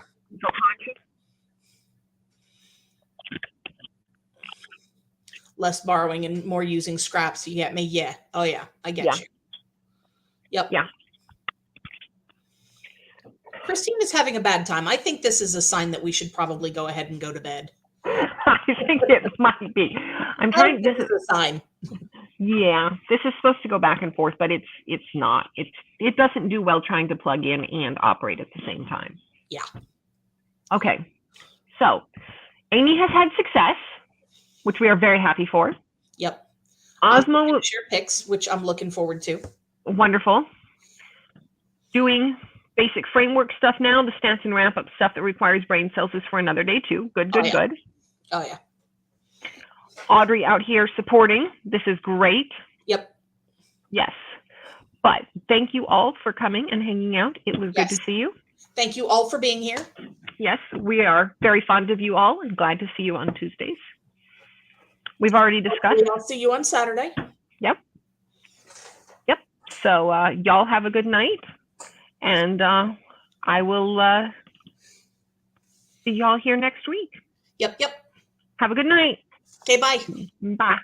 Less borrowing and more using scraps. You get me? Yeah. Oh yeah. I get you. Yep. Yeah. Christine is having a bad time. I think this is a sign that we should probably go ahead and go to bed. I think it might be. This is a sign. Yeah, this is supposed to go back and forth, but it's not. It doesn't do well trying to plug in and operate at the same time. Yeah. Okay. So, Amy has had success, which we are very happy for. Yep. Ozma will share pics, which I'm looking forward to. Wonderful. Doing basic framework stuff now. The stats and wrap up stuff that requires brain cells is for another day too. Good. Oh yeah. Audrey out here supporting. This is great. Yep. Yes. But thank you all for coming and hanging out. It was good to see you. Thank you all for being here. Yes, we are very fond of you all and glad to see you on Tuesdays. We've already discussed. I'll see you on Saturday. Yep. So y'all have a good night, and I will see y'all here next week. Yep. Have a good night. Okay, bye. Bye.